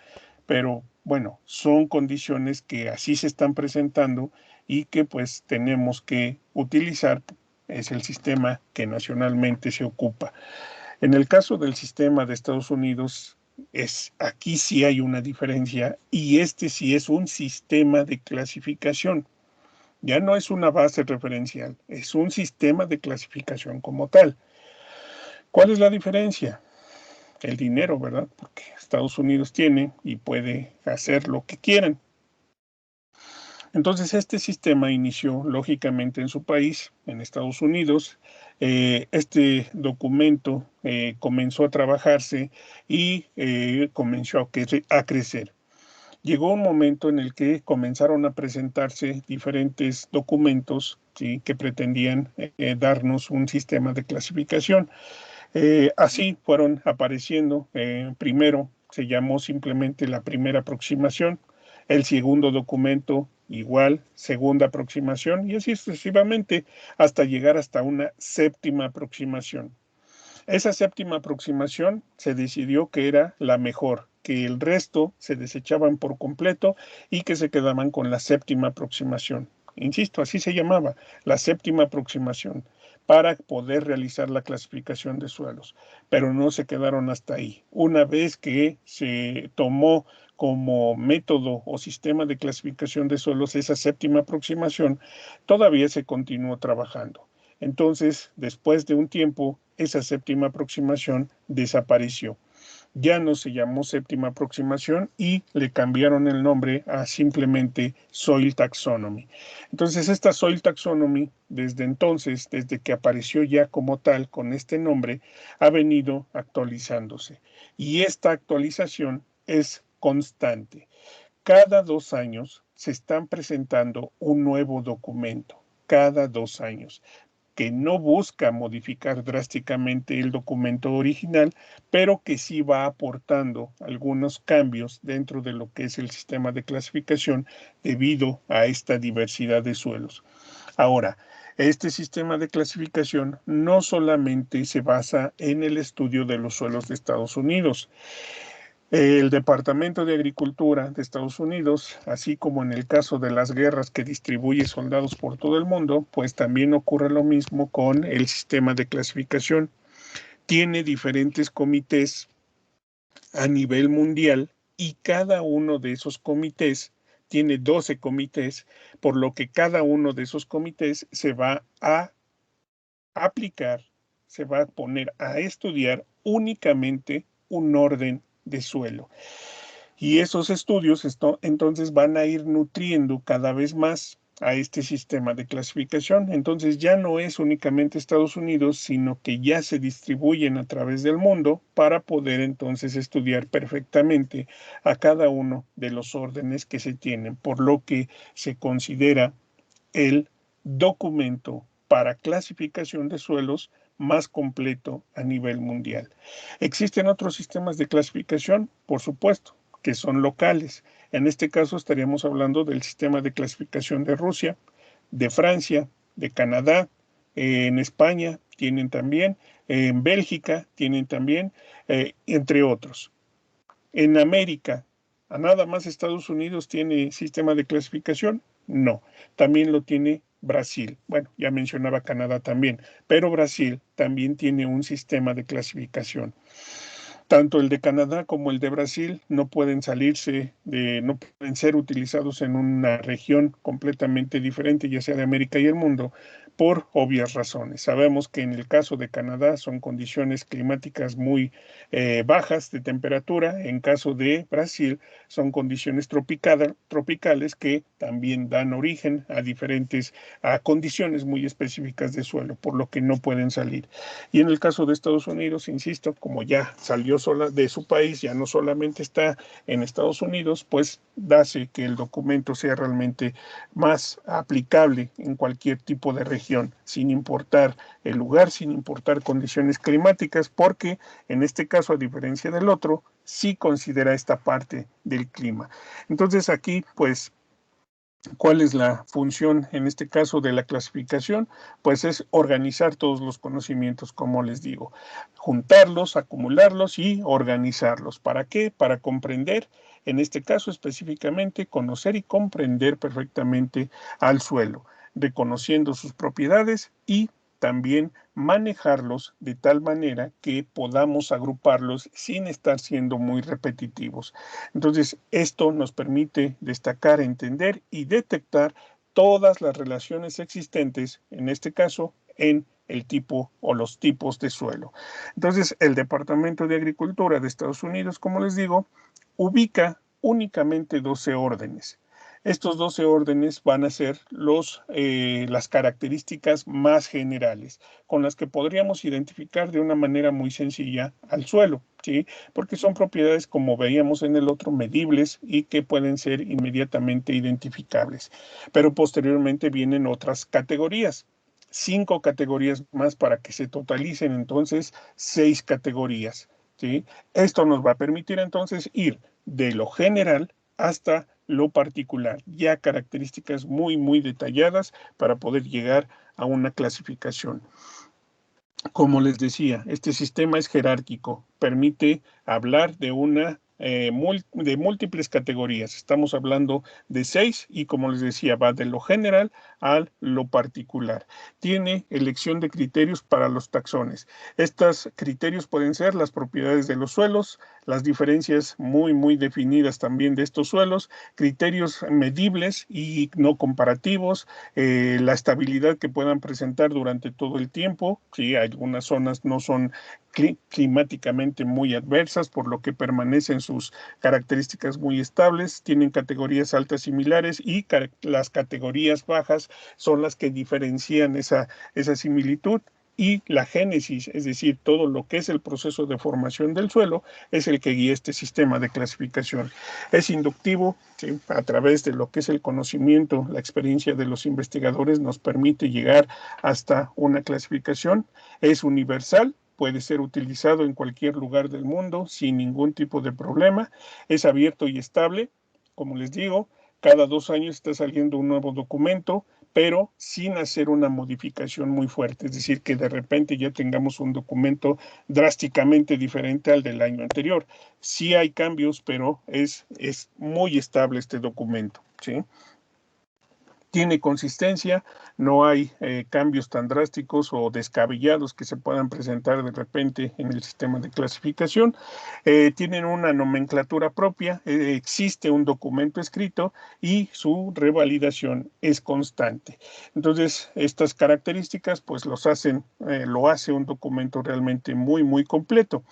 Pero bueno, son condiciones que así se están presentando y que pues tenemos que utilizar, es el sistema que nacionalmente se ocupa. En el caso del sistema de Estados Unidos, aquí sí hay una diferencia y este sí es un sistema de clasificación. Ya no es una base referencial, es un sistema de clasificación como tal. ¿Cuál es la diferencia? El dinero, ¿verdad? Porque Estados Unidos tiene y puede hacer lo que quieran. Entonces, este sistema inició lógicamente en su país, en Estados Unidos. Este documento comenzó a trabajarse y comenzó a crecer. Llegó un momento en el que comenzaron a presentarse diferentes documentos, ¿sí?, que pretendían darnos un sistema de clasificación. Así fueron apareciendo. Primero se llamó simplemente la primera aproximación, el segundo documento igual, segunda aproximación, y así sucesivamente hasta llegar hasta una séptima aproximación. Esa séptima aproximación se decidió que era la mejor, que el resto se desechaban por completo y que se quedaban con la séptima aproximación. Insisto, así se llamaba, la séptima aproximación, para poder realizar la clasificación de suelos. Pero no se quedaron hasta ahí. Una vez que se tomó como método o sistema de clasificación de suelos esa séptima aproximación, todavía se continuó trabajando. Entonces, después de un tiempo, esa séptima aproximación desapareció. Ya no se llamó séptima aproximación y le cambiaron el nombre a simplemente Soil Taxonomy. Entonces, esta Soil Taxonomy, desde entonces, desde que apareció ya como tal con este nombre, ha venido actualizándose. Y esta actualización es constante. Cada 2 años se están presentando un nuevo documento, cada 2 años, que no busca modificar drásticamente el documento original, pero que sí va aportando algunos cambios dentro de lo que es el sistema de clasificación debido a esta diversidad de suelos. Ahora, este sistema de clasificación no solamente se basa en el estudio de los suelos de Estados Unidos. El Departamento de Agricultura de Estados Unidos, así como en el caso de las guerras que distribuye soldados por todo el mundo, pues también ocurre lo mismo con el sistema de clasificación. Tiene diferentes comités a nivel mundial y cada uno de esos comités tiene 12 comités, por lo que cada uno de esos comités se va a aplicar, se va a poner a estudiar únicamente un orden de suelo. Y esos estudios entonces van a ir nutriendo cada vez más a este sistema de clasificación. Entonces ya no es únicamente Estados Unidos, sino que ya se distribuyen a través del mundo para poder entonces estudiar perfectamente a cada uno de los órdenes que se tienen, por lo que se considera el documento para clasificación de suelos más completo a nivel mundial. ¿Existen otros sistemas de clasificación? Por supuesto, que son locales. En este caso estaríamos hablando del sistema de clasificación de Rusia, de Francia, de Canadá, en España tienen también, en Bélgica tienen también, entre otros. En América ¿A nada más Estados Unidos tiene sistema de clasificación? No, también lo tiene Brasil. Bueno, ya mencionaba Canadá también, pero Brasil también tiene un sistema de clasificación. Tanto el de Canadá como el de Brasil no pueden no pueden ser utilizados en una región completamente diferente, ya sea de América y el mundo, por obvias razones. Sabemos que en el caso de Canadá son condiciones climáticas muy bajas de temperatura, en caso de Brasil son condiciones tropicales que también dan origen a condiciones muy específicas de suelo, por lo que no pueden salir. Y en el caso de Estados Unidos, insisto, como ya salió sola de su país, ya no solamente está en Estados Unidos, pues hace que el documento sea realmente más aplicable en cualquier tipo de región, sin importar el lugar, sin importar condiciones climáticas, porque en este caso, a diferencia del otro, sí considera esta parte del clima. Entonces aquí, pues, ¿cuál es la función en este caso de la clasificación? Pues es organizar todos los conocimientos, como les digo, juntarlos, acumularlos y organizarlos. ¿Para qué? Para comprender, en este caso específicamente, conocer y comprender perfectamente al suelo, reconociendo sus propiedades y también manejarlos de tal manera que podamos agruparlos sin estar siendo muy repetitivos. Entonces, esto nos permite destacar, entender y detectar todas las relaciones existentes, en este caso, en el tipo o los tipos de suelo. Entonces, el Departamento de Agricultura de Estados Unidos, como les digo, ubica únicamente 12 órdenes. Estos 12 órdenes van a ser las características más generales, con las que podríamos identificar de una manera muy sencilla al suelo, ¿sí? Porque son propiedades, como veíamos en el otro, medibles y que pueden ser inmediatamente identificables. Pero posteriormente vienen otras categorías. 5 categorías más para que se totalicen entonces 6 categorías, ¿sí? Esto nos va a permitir entonces ir de lo general hasta lo particular, ya características muy, muy detalladas para poder llegar a una clasificación. Como les decía, este sistema es jerárquico, permite hablar de múltiples categorías. Estamos hablando de 6 y, como les decía, va de lo general a lo particular. Tiene elección de criterios para los taxones. Estos criterios pueden ser las propiedades de los suelos, las diferencias muy, muy definidas también de estos suelos, criterios medibles y no comparativos, la estabilidad que puedan presentar durante todo el tiempo. Sí, algunas zonas no son climáticamente muy adversas, por lo que permanecen sus características muy estables, tienen categorías altas similares y las categorías bajas son las que diferencian esa similitud. Y la génesis, es decir, todo lo que es el proceso de formación del suelo, es el que guía este sistema de clasificación. Es inductivo, ¿sí? A través de lo que es el conocimiento, la experiencia de los investigadores nos permite llegar hasta una clasificación. Es universal, puede ser utilizado en cualquier lugar del mundo sin ningún tipo de problema. Es abierto y estable, como les digo, cada 2 años está saliendo un nuevo documento, pero sin hacer una modificación muy fuerte, es decir, que de repente ya tengamos un documento drásticamente diferente al del año anterior. Sí hay cambios, pero es muy estable este documento, ¿sí? Tiene consistencia, no hay cambios tan drásticos o descabellados que se puedan presentar de repente en el sistema de clasificación. Tienen una nomenclatura propia, existe un documento escrito y su revalidación es constante. Entonces, estas características pues lo hace un documento realmente muy, muy completo.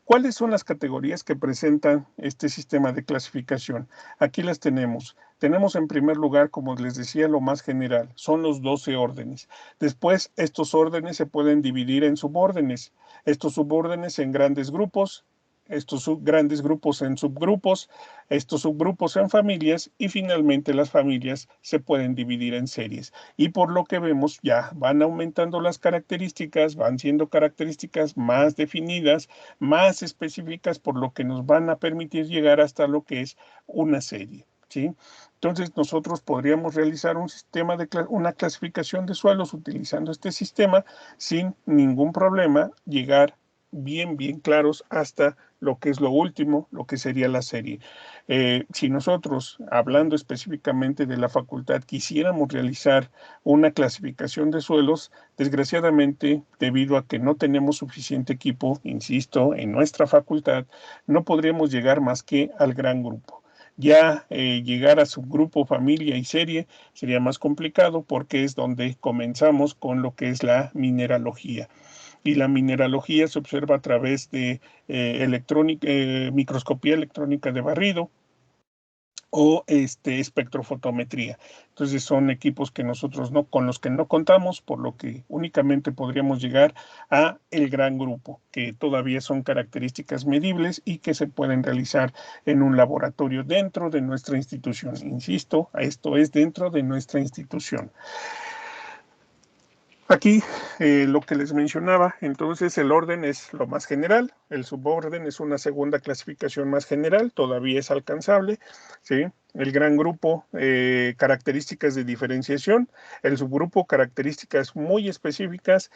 ¿Cuáles son las categorías que presentan este sistema de clasificación? Aquí las tenemos. Tenemos en primer lugar, como les decía, lo más general, son los 12 órdenes. Después, estos órdenes se pueden dividir en subórdenes. Estos subórdenes en grandes grupos, estos grandes grupos en subgrupos, estos subgrupos en familias y finalmente las familias se pueden dividir en series. Y por lo que vemos ya van aumentando las características, van siendo características más definidas, más específicas, por lo que nos van a permitir llegar hasta lo que es una serie, ¿sí? Entonces nosotros podríamos realizar una clasificación de suelos utilizando este sistema sin ningún problema, llegar bien claros hasta lo que es lo último, lo que sería la serie. Si nosotros, hablando específicamente de la facultad, quisiéramos realizar una clasificación de suelos, desgraciadamente, debido a que no tenemos suficiente equipo, insisto, en nuestra facultad, no podríamos llegar más que al gran grupo. Ya llegar a subgrupo, familia y serie sería más complicado porque es donde comenzamos con lo que es la mineralogía. Y la mineralogía se observa a través de microscopía electrónica de barrido o espectrofotometría. Entonces son equipos que nosotros no, con los que no contamos, por lo que únicamente podríamos llegar a el gran grupo, que todavía son características medibles y que se pueden realizar en un laboratorio dentro de nuestra institución. Insisto, esto es dentro de nuestra institución. Aquí lo que les mencionaba, entonces el orden es lo más general, el suborden es una segunda clasificación más general, todavía es alcanzable, ¿sí? El gran grupo, características de diferenciación, el subgrupo, características muy específicas,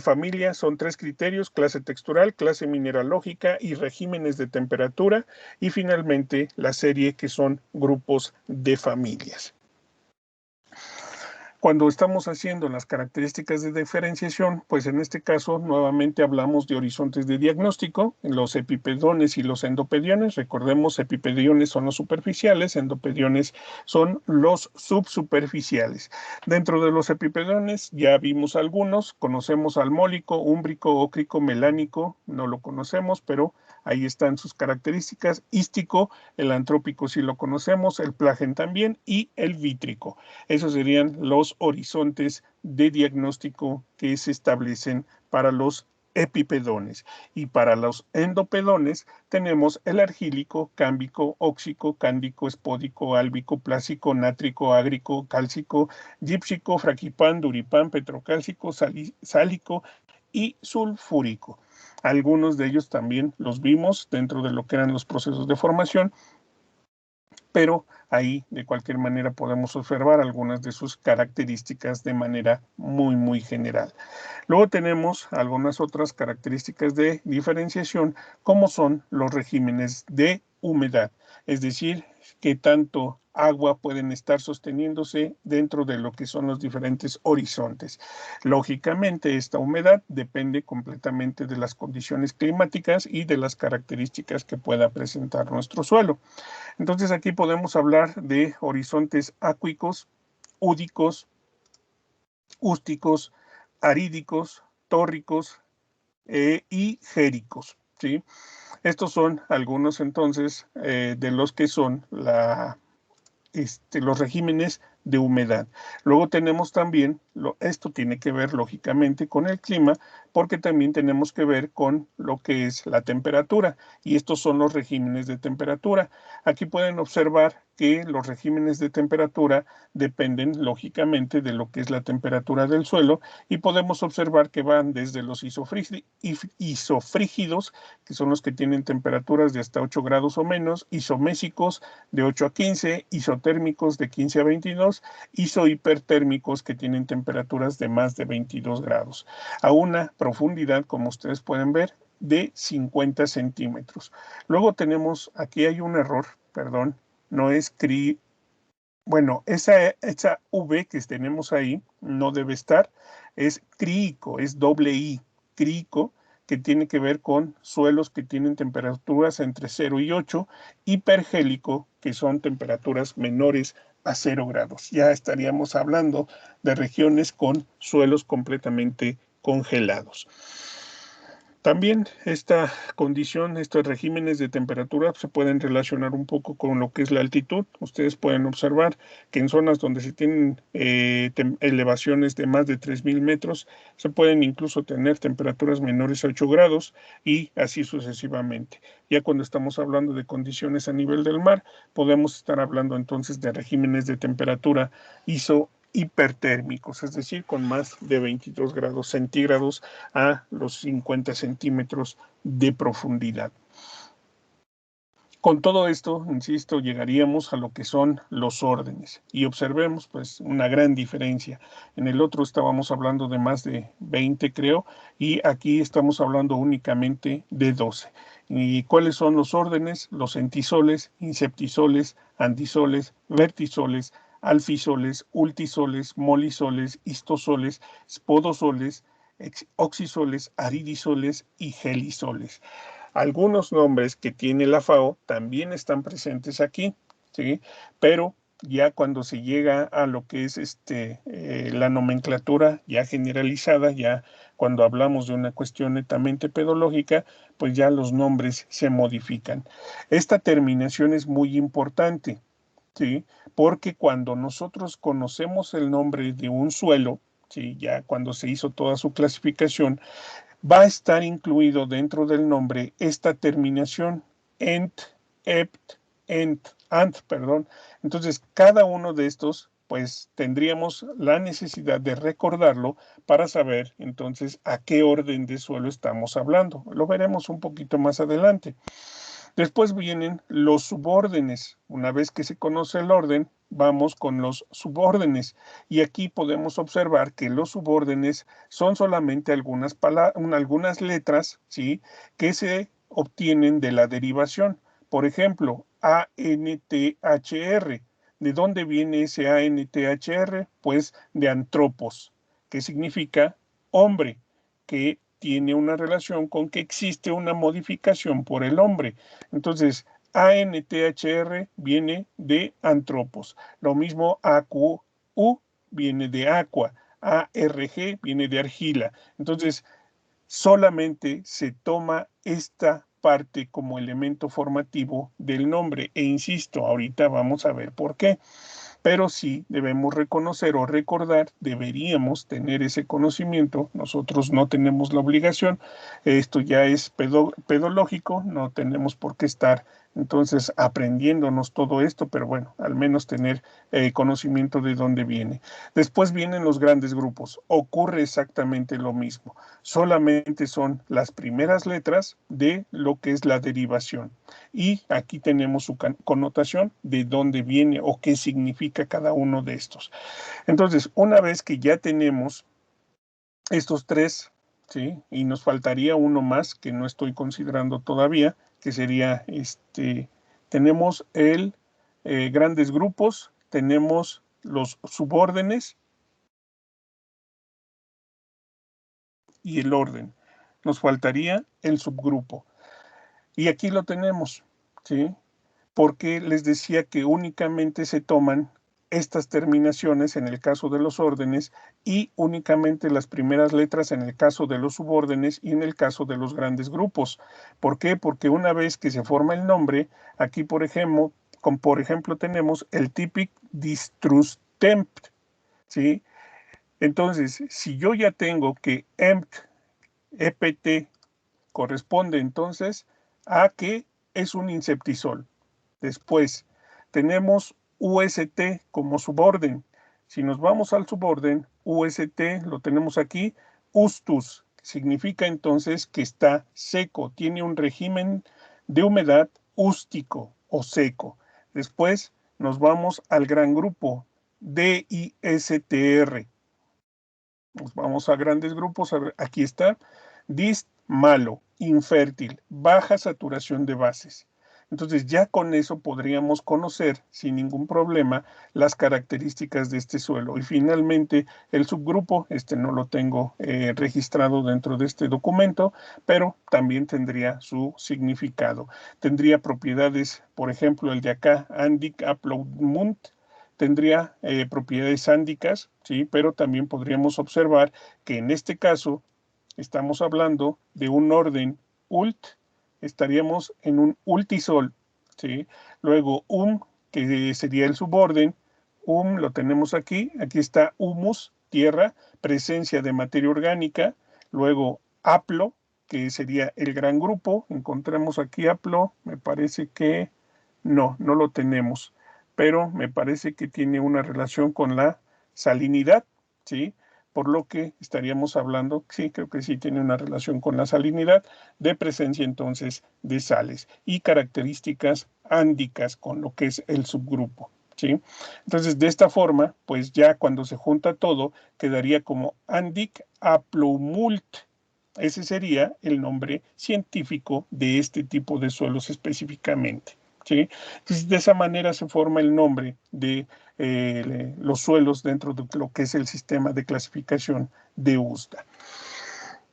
familia, son 3 criterios, clase textural, clase mineralógica y regímenes de temperatura, y finalmente la serie que son grupos de familias. Cuando estamos haciendo las características de diferenciación, pues en este caso nuevamente hablamos de horizontes de diagnóstico, los epipediones y los endopediones. Recordemos, epipediones son los superficiales, endopediones son los subsuperficiales. Dentro de los epipediones ya vimos algunos, conocemos al mólico, úmbrico, ócrico, melánico, no lo conocemos, pero ahí están sus características. Ístico, el antrópico sí lo conocemos, el plagen también y el vítrico. Esos serían los horizontes de diagnóstico que se establecen para los epipedones. Y para los endopedones tenemos el argílico, cámbico, óxico, cándico, espódico, álbico, plásico, nátrico, ágrico, cálcico, gípsico, fraquipán, duripán, petrocálcico, sálico y sulfúrico. Algunos de ellos también los vimos dentro de lo que eran los procesos de formación, pero ahí de cualquier manera podemos observar algunas de sus características de manera muy general. Luego tenemos algunas otras características de diferenciación, como son los regímenes de humedad, es decir, que tanto agua pueden estar sosteniéndose dentro de lo que son los diferentes horizontes. Lógicamente, esta humedad depende completamente de las condiciones climáticas y de las características que pueda presentar nuestro suelo. Entonces aquí podemos hablar de horizontes acuícolos, údicos, ústicos, arídicos, tórricos y géricos, ¿sí? Estos son algunos entonces de los que son los regímenes de humedad. Luego tenemos también, esto tiene que ver lógicamente con el clima, porque también tenemos que ver con lo que es la temperatura, y estos son los regímenes de temperatura. Aquí pueden observar que los regímenes de temperatura dependen lógicamente de lo que es la temperatura del suelo, y podemos observar que van desde los isofrígidos, que son los que tienen temperaturas de hasta 8 grados o menos, isomésicos de 8 a 15, isotérmicos de 15 a 22, isohipertérmicos que tienen temperaturas de más de 22 grados, a una profundidad, como ustedes pueden ver, de 50 centímetros. Luego tenemos, aquí hay un error, perdón, no es bueno, esa V que tenemos ahí no debe estar, es críico, es doble I, críico, que tiene que ver con suelos que tienen temperaturas entre 0 y 8, hipergélico, que son temperaturas menores a 0 grados. Ya estaríamos hablando de regiones con suelos completamente congelados. También esta condición, estos regímenes de temperatura se pueden relacionar un poco con lo que es la altitud. Ustedes pueden observar que en zonas donde se tienen elevaciones de más de 3.000 metros, se pueden incluso tener temperaturas menores a 8 grados y así sucesivamente. Ya cuando estamos hablando de condiciones a nivel del mar, podemos estar hablando entonces de regímenes de temperatura hipertérmicos, es decir, con más de 22 grados centígrados a los 50 centímetros de profundidad. Con todo esto, insisto, llegaríamos a lo que son los órdenes y observemos pues una gran diferencia. En el otro estábamos hablando de más de 20, creo, y aquí estamos hablando únicamente de 12. ¿Y cuáles son los órdenes? Los entisoles, inceptisoles, antisoles, vertisoles, alfisoles, ultisoles, molisoles, histosoles, spodosoles, oxisoles, aridisoles y gelisoles. Algunos nombres que tiene la FAO también están presentes aquí, ¿sí? Pero ya cuando se llega a lo que es la nomenclatura ya generalizada, ya cuando hablamos de una cuestión netamente pedológica, pues ya los nombres se modifican. Esta terminación es muy importante, ¿sí? Porque cuando nosotros conocemos el nombre de un suelo, ¿sí? Ya cuando se hizo toda su clasificación, va a estar incluido dentro del nombre esta terminación ent, ept, ant, perdón. Entonces, cada uno de estos, pues tendríamos la necesidad de recordarlo para saber entonces a qué orden de suelo estamos hablando. Lo veremos un poquito más adelante. Después vienen los subórdenes. Una vez que se conoce el orden, vamos con los subórdenes. Y aquí podemos observar que los subórdenes son solamente algunas letras, ¿sí? Que se obtienen de la derivación. Por ejemplo, ANTHR. ¿De dónde viene ese ANTHR? Pues de antropos, que significa hombre, que tiene una relación con que existe una modificación por el hombre. Entonces, ANTHR viene de antropos. Lo mismo AQU viene de aqua. ARG viene de argila. Entonces, solamente se toma esta parte como elemento formativo del nombre. E insisto, ahorita vamos a ver por qué. Pero sí debemos reconocer o recordar, deberíamos tener ese conocimiento. Nosotros no tenemos la obligación. Esto ya es pedológico, no tenemos por qué estar entonces aprendiéndonos todo esto, pero bueno, al menos tener conocimiento de dónde viene. Después vienen los grandes grupos. Ocurre exactamente lo mismo. Solamente son las primeras letras de lo que es la derivación. Y aquí tenemos su connotación de dónde viene o qué significa cada uno de estos. Entonces, una vez que ya tenemos estos tres, ¿sí? Y nos faltaría uno más que no estoy considerando todavía, que sería tenemos el grandes grupos, tenemos los subórdenes y el orden. Nos faltaría el subgrupo. Y aquí lo tenemos, ¿sí? Porque les decía que únicamente se toman estas terminaciones en el caso de los órdenes y únicamente las primeras letras en el caso de los subórdenes y en el caso de los grandes grupos. ¿Por qué? Porque una vez que se forma el nombre, aquí por ejemplo tenemos el típic distrustempt, ¿sí? Entonces, si yo ya tengo que EPT corresponde entonces a que es un inceptisol. Después tenemos UST como suborden. Si nos vamos al suborden, UST lo tenemos aquí, ustus, significa entonces que está seco, tiene un régimen de humedad ústico o seco. Después nos vamos al gran grupo, DISTR. Nos vamos a grandes grupos, aquí está, DIST malo, infértil, baja saturación de bases. Entonces ya con eso podríamos conocer sin ningún problema las características de este suelo. Y finalmente el subgrupo, no lo tengo registrado dentro de este documento, pero también tendría su significado. Tendría propiedades, por ejemplo, el de acá, Andic Aplomunt, tendría propiedades sándicas, ¿sí? Pero también podríamos observar que en este caso estamos hablando de un orden ult, estaríamos en un ultisol, ¿sí? Luego que sería el suborden, lo tenemos aquí, aquí está humus, tierra, presencia de materia orgánica, luego aplo, que sería el gran grupo, encontramos aquí aplo, me parece que no lo tenemos, pero me parece que tiene una relación con la salinidad, ¿sí? por lo que estaríamos hablando, sí, creo que sí tiene una relación con la salinidad, de presencia entonces de sales y características ándicas con lo que es el subgrupo, ¿sí? Entonces, de esta forma, pues ya cuando se junta todo, quedaría como Andic Aplumult. Ese sería el nombre científico de este tipo de suelos específicamente, ¿sí? Entonces, de esa manera se forma el nombre de los suelos dentro de lo que es el sistema de clasificación de USDA.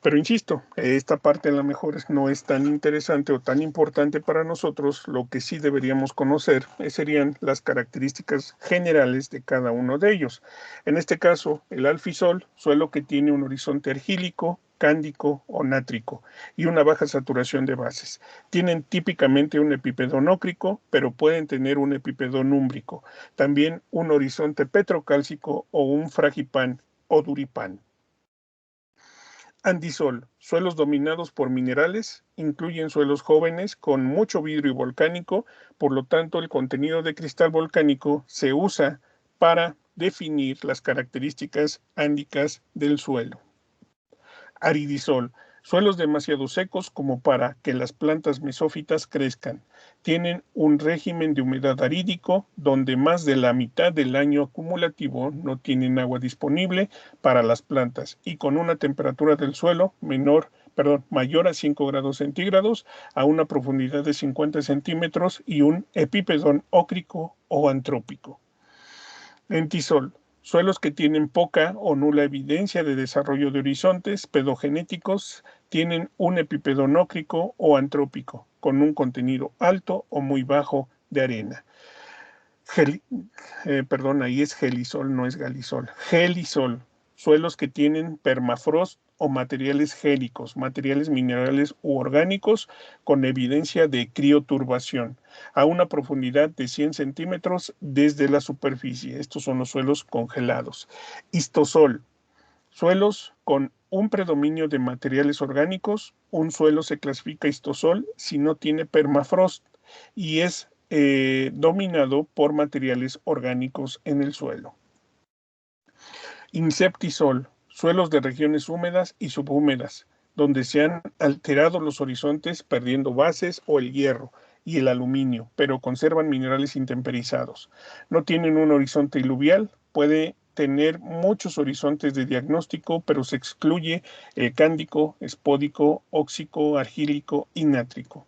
Pero insisto, esta parte a lo mejor no es tan interesante o tan importante para nosotros. Lo que sí deberíamos conocer serían las características generales de cada uno de ellos. En este caso, el alfisol, suelo que tiene un horizonte argílico, cándico o nátrico y una baja saturación de bases. Tienen típicamente un epípedo nócrico, pero pueden tener un epípedo númbrico. También un horizonte petrocálcico o un fragipán o duripán. Andisol, suelos dominados por minerales, incluyen suelos jóvenes con mucho vidrio volcánico, por lo tanto el contenido de cristal volcánico se usa para definir las características ándicas del suelo. Aridisol, suelos demasiado secos como para que las plantas mesófitas crezcan. Tienen un régimen de humedad arídico donde más de la mitad del año acumulativo no tienen agua disponible para las plantas y con una temperatura del suelo mayor a 5 grados centígrados a una profundidad de 50 centímetros y un epípedon ócrico o antrópico. Lentisol, suelos que tienen poca o nula evidencia de desarrollo de horizontes pedogenéticos, tienen un epípedo nócrico o antrópico, con un contenido alto o muy bajo de arena. Ahí es gelisol, no es galisol. Gelisol, suelos que tienen permafrost o materiales gélicos, materiales minerales u orgánicos con evidencia de crioturbación a una profundidad de 100 centímetros desde la superficie. Estos son los suelos congelados. Histosol, suelos con un predominio de materiales orgánicos. Un suelo se clasifica histosol si no tiene permafrost y es dominado por materiales orgánicos en el suelo. Inceptisol, suelos de regiones húmedas y subhúmedas, donde se han alterado los horizontes perdiendo bases o el hierro y el aluminio, pero conservan minerales intemperizados. No tienen un horizonte iluvial, puede tener muchos horizontes de diagnóstico, pero se excluye el cándico, espódico, óxico, argílico y nátrico.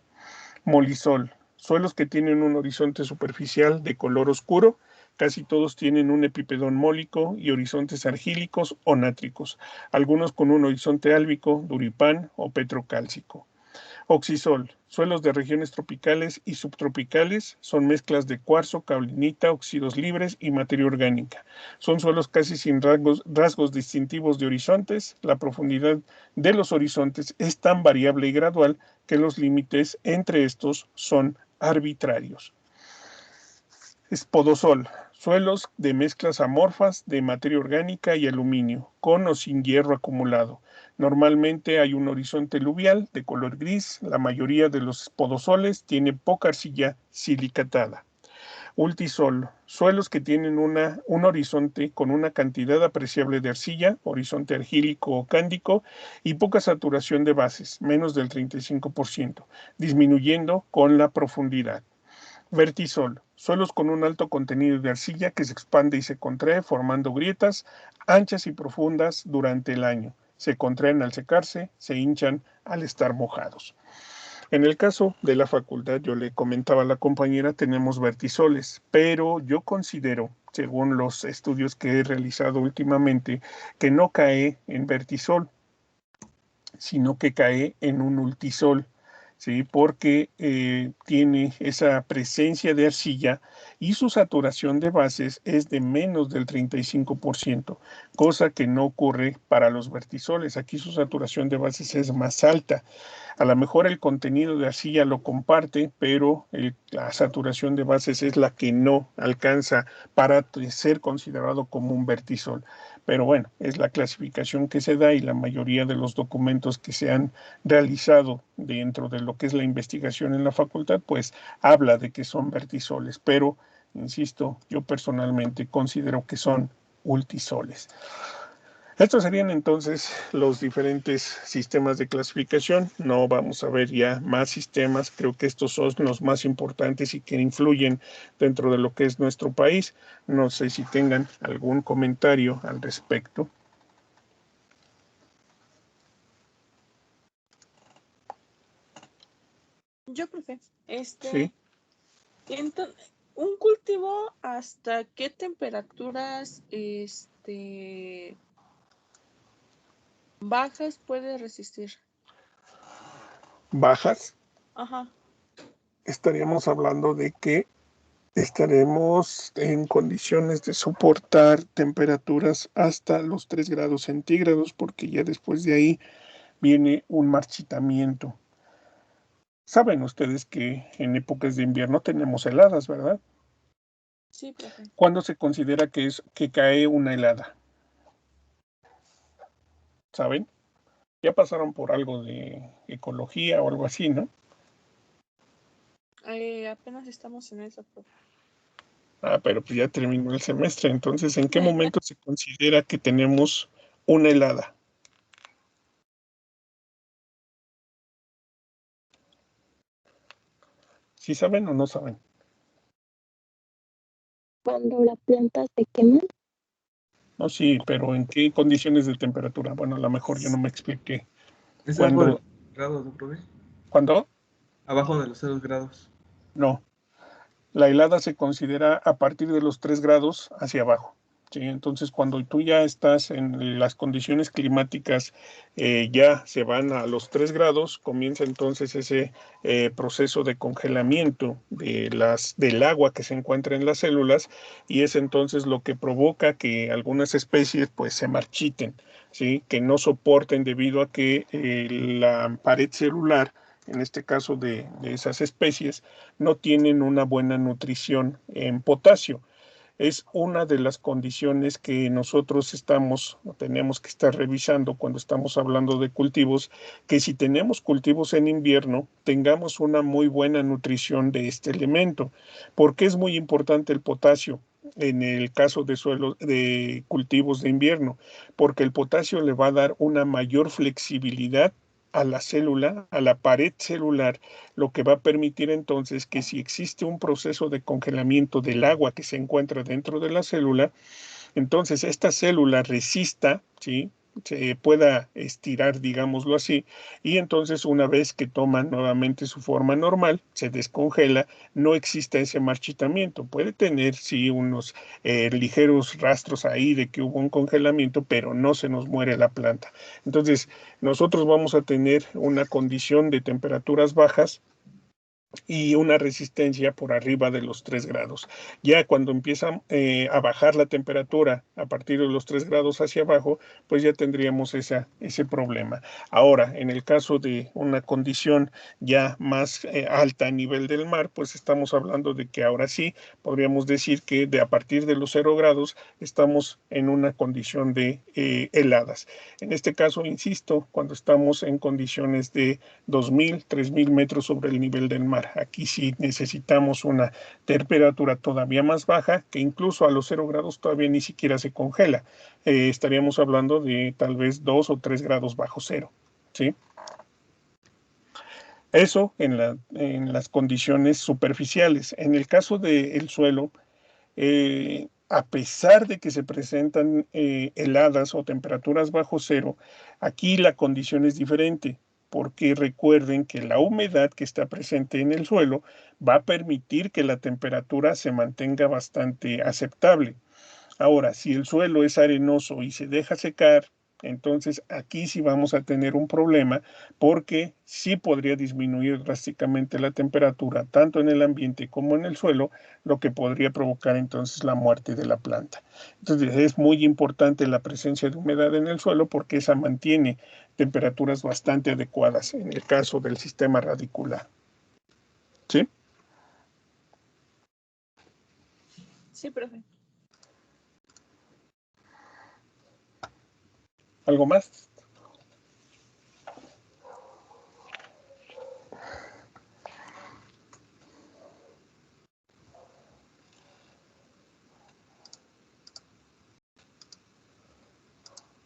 Molisol, suelos que tienen un horizonte superficial de color oscuro, casi todos tienen un epipedón mólico y horizontes argílicos o nátricos, algunos con un horizonte álbico, duripán o petrocálcico. Oxisol, suelos de regiones tropicales y subtropicales, son mezclas de cuarzo, caolinita, óxidos libres y materia orgánica. Son suelos casi sin rasgos distintivos de horizontes. La profundidad de los horizontes es tan variable y gradual que los límites entre estos son arbitrarios. Spodosol, suelos de mezclas amorfas de materia orgánica y aluminio, con o sin hierro acumulado. Normalmente hay un horizonte aluvial de color gris. La mayoría de los spodosoles tiene poca arcilla silicatada. Ultisol, suelos que tienen un horizonte con una cantidad apreciable de arcilla, horizonte argílico o cándico, y poca saturación de bases, menos del 35%, disminuyendo con la profundidad. Vertisol, suelos con un alto contenido de arcilla que se expande y se contrae formando grietas anchas y profundas durante el año. Se contraen al secarse, se hinchan al estar mojados. En el caso de la facultad, yo le comentaba a la compañera, tenemos vertisoles, pero yo considero, según los estudios que he realizado últimamente, que no cae en vertisol, sino que cae en un ultisol, ¿sí? Porque tiene esa presencia de arcilla y su saturación de bases es de menos del 35%, cosa que no ocurre para los vertisoles. Aquí su saturación de bases es más alta. A lo mejor el contenido de arcilla lo comparte, pero la saturación de bases es la que no alcanza para ser considerado como un vertisol. Pero bueno, es la clasificación que se da y la mayoría de los documentos que se han realizado dentro de lo que es la investigación en la facultad, pues habla de que son vertisoles, pero insisto, yo personalmente considero que son ultisoles. Estos serían entonces los diferentes sistemas de clasificación. No vamos a ver ya más sistemas. Creo que estos son los más importantes y que influyen dentro de lo que es nuestro país. No sé si tengan algún comentario al respecto. Yo, profe, Sí. entonces, un cultivo, ¿hasta qué temperaturas bajas puede resistir? Bajas. Ajá. Estaríamos hablando de que estaremos en condiciones de soportar temperaturas hasta los 3 grados centígrados, porque ya después de ahí viene un marchitamiento. Saben ustedes que en épocas de invierno tenemos heladas, ¿verdad? Sí, profe. ¿Cuándo se considera que cae una helada? ¿Saben? Ya pasaron por algo de ecología o algo así, ¿no? Apenas estamos en eso, profe. Ah, pero pues ya terminó el semestre, entonces, ¿en qué momento se considera que tenemos una helada? ¿Sí saben o no saben? Cuando la planta se quema. No, sí, pero ¿en qué condiciones de temperatura? Bueno, a lo mejor yo no me expliqué. Es abajo de los ¿Cuándo? grados, ¿no, profe? ¿Cuándo? Abajo de los 0 grados. No. La helada se considera a partir de los 3 grados hacia abajo. ¿Sí? Entonces, cuando tú ya estás en las condiciones climáticas, ya se van a los 3 grados, comienza entonces ese proceso de congelamiento del agua que se encuentra en las células y es entonces lo que provoca que algunas especies pues se marchiten, ¿sí? Que no soporten debido a que la pared celular, en este caso de esas especies, no tienen una buena nutrición en potasio. Es una de las condiciones que nosotros tenemos que estar revisando cuando estamos hablando de cultivos, que si tenemos cultivos en invierno, tengamos una muy buena nutrición de este elemento. ¿Por qué es muy importante el potasio? En el caso de suelos de cultivos de invierno, porque el potasio le va a dar una mayor flexibilidad a la célula, a la pared celular, lo que va a permitir entonces que si existe un proceso de congelamiento del agua que se encuentra dentro de la célula, entonces esta célula resista, ¿sí? Se pueda estirar, digámoslo así, y entonces una vez que toma nuevamente su forma normal, se descongela, no existe ese marchitamiento. Puede tener, sí, unos ligeros rastros ahí de que hubo un congelamiento, pero no se nos muere la planta. Entonces, nosotros vamos a tener una condición de temperaturas bajas y una resistencia por arriba de los 3 grados. Ya cuando empieza a bajar la temperatura a partir de los 3 grados hacia abajo, pues ya tendríamos ese problema. Ahora, en el caso de una condición ya más alta a nivel del mar, pues estamos hablando de que ahora sí podríamos decir que a partir de los 0 grados estamos en una condición de heladas. En este caso, insisto, cuando estamos en condiciones de 2.000, 3.000 metros sobre el nivel del mar. Aquí sí necesitamos una temperatura todavía más baja, que incluso a los 0 grados todavía ni siquiera se congela. Estaríamos hablando de tal vez 2 o 3 grados bajo cero. ¿Sí? Eso en las condiciones superficiales. En el caso del suelo, a pesar de que se presentan heladas o temperaturas bajo cero, aquí la condición es diferente, porque recuerden que la humedad que está presente en el suelo va a permitir que la temperatura se mantenga bastante aceptable. Ahora, si el suelo es arenoso y se deja secar, entonces aquí sí vamos a tener un problema porque sí podría disminuir drásticamente la temperatura tanto en el ambiente como en el suelo, lo que podría provocar entonces la muerte de la planta. Entonces es muy importante la presencia de humedad en el suelo porque esa mantiene temperaturas bastante adecuadas en el caso del sistema radicular. ¿Sí? Sí, profe. ¿Algo más?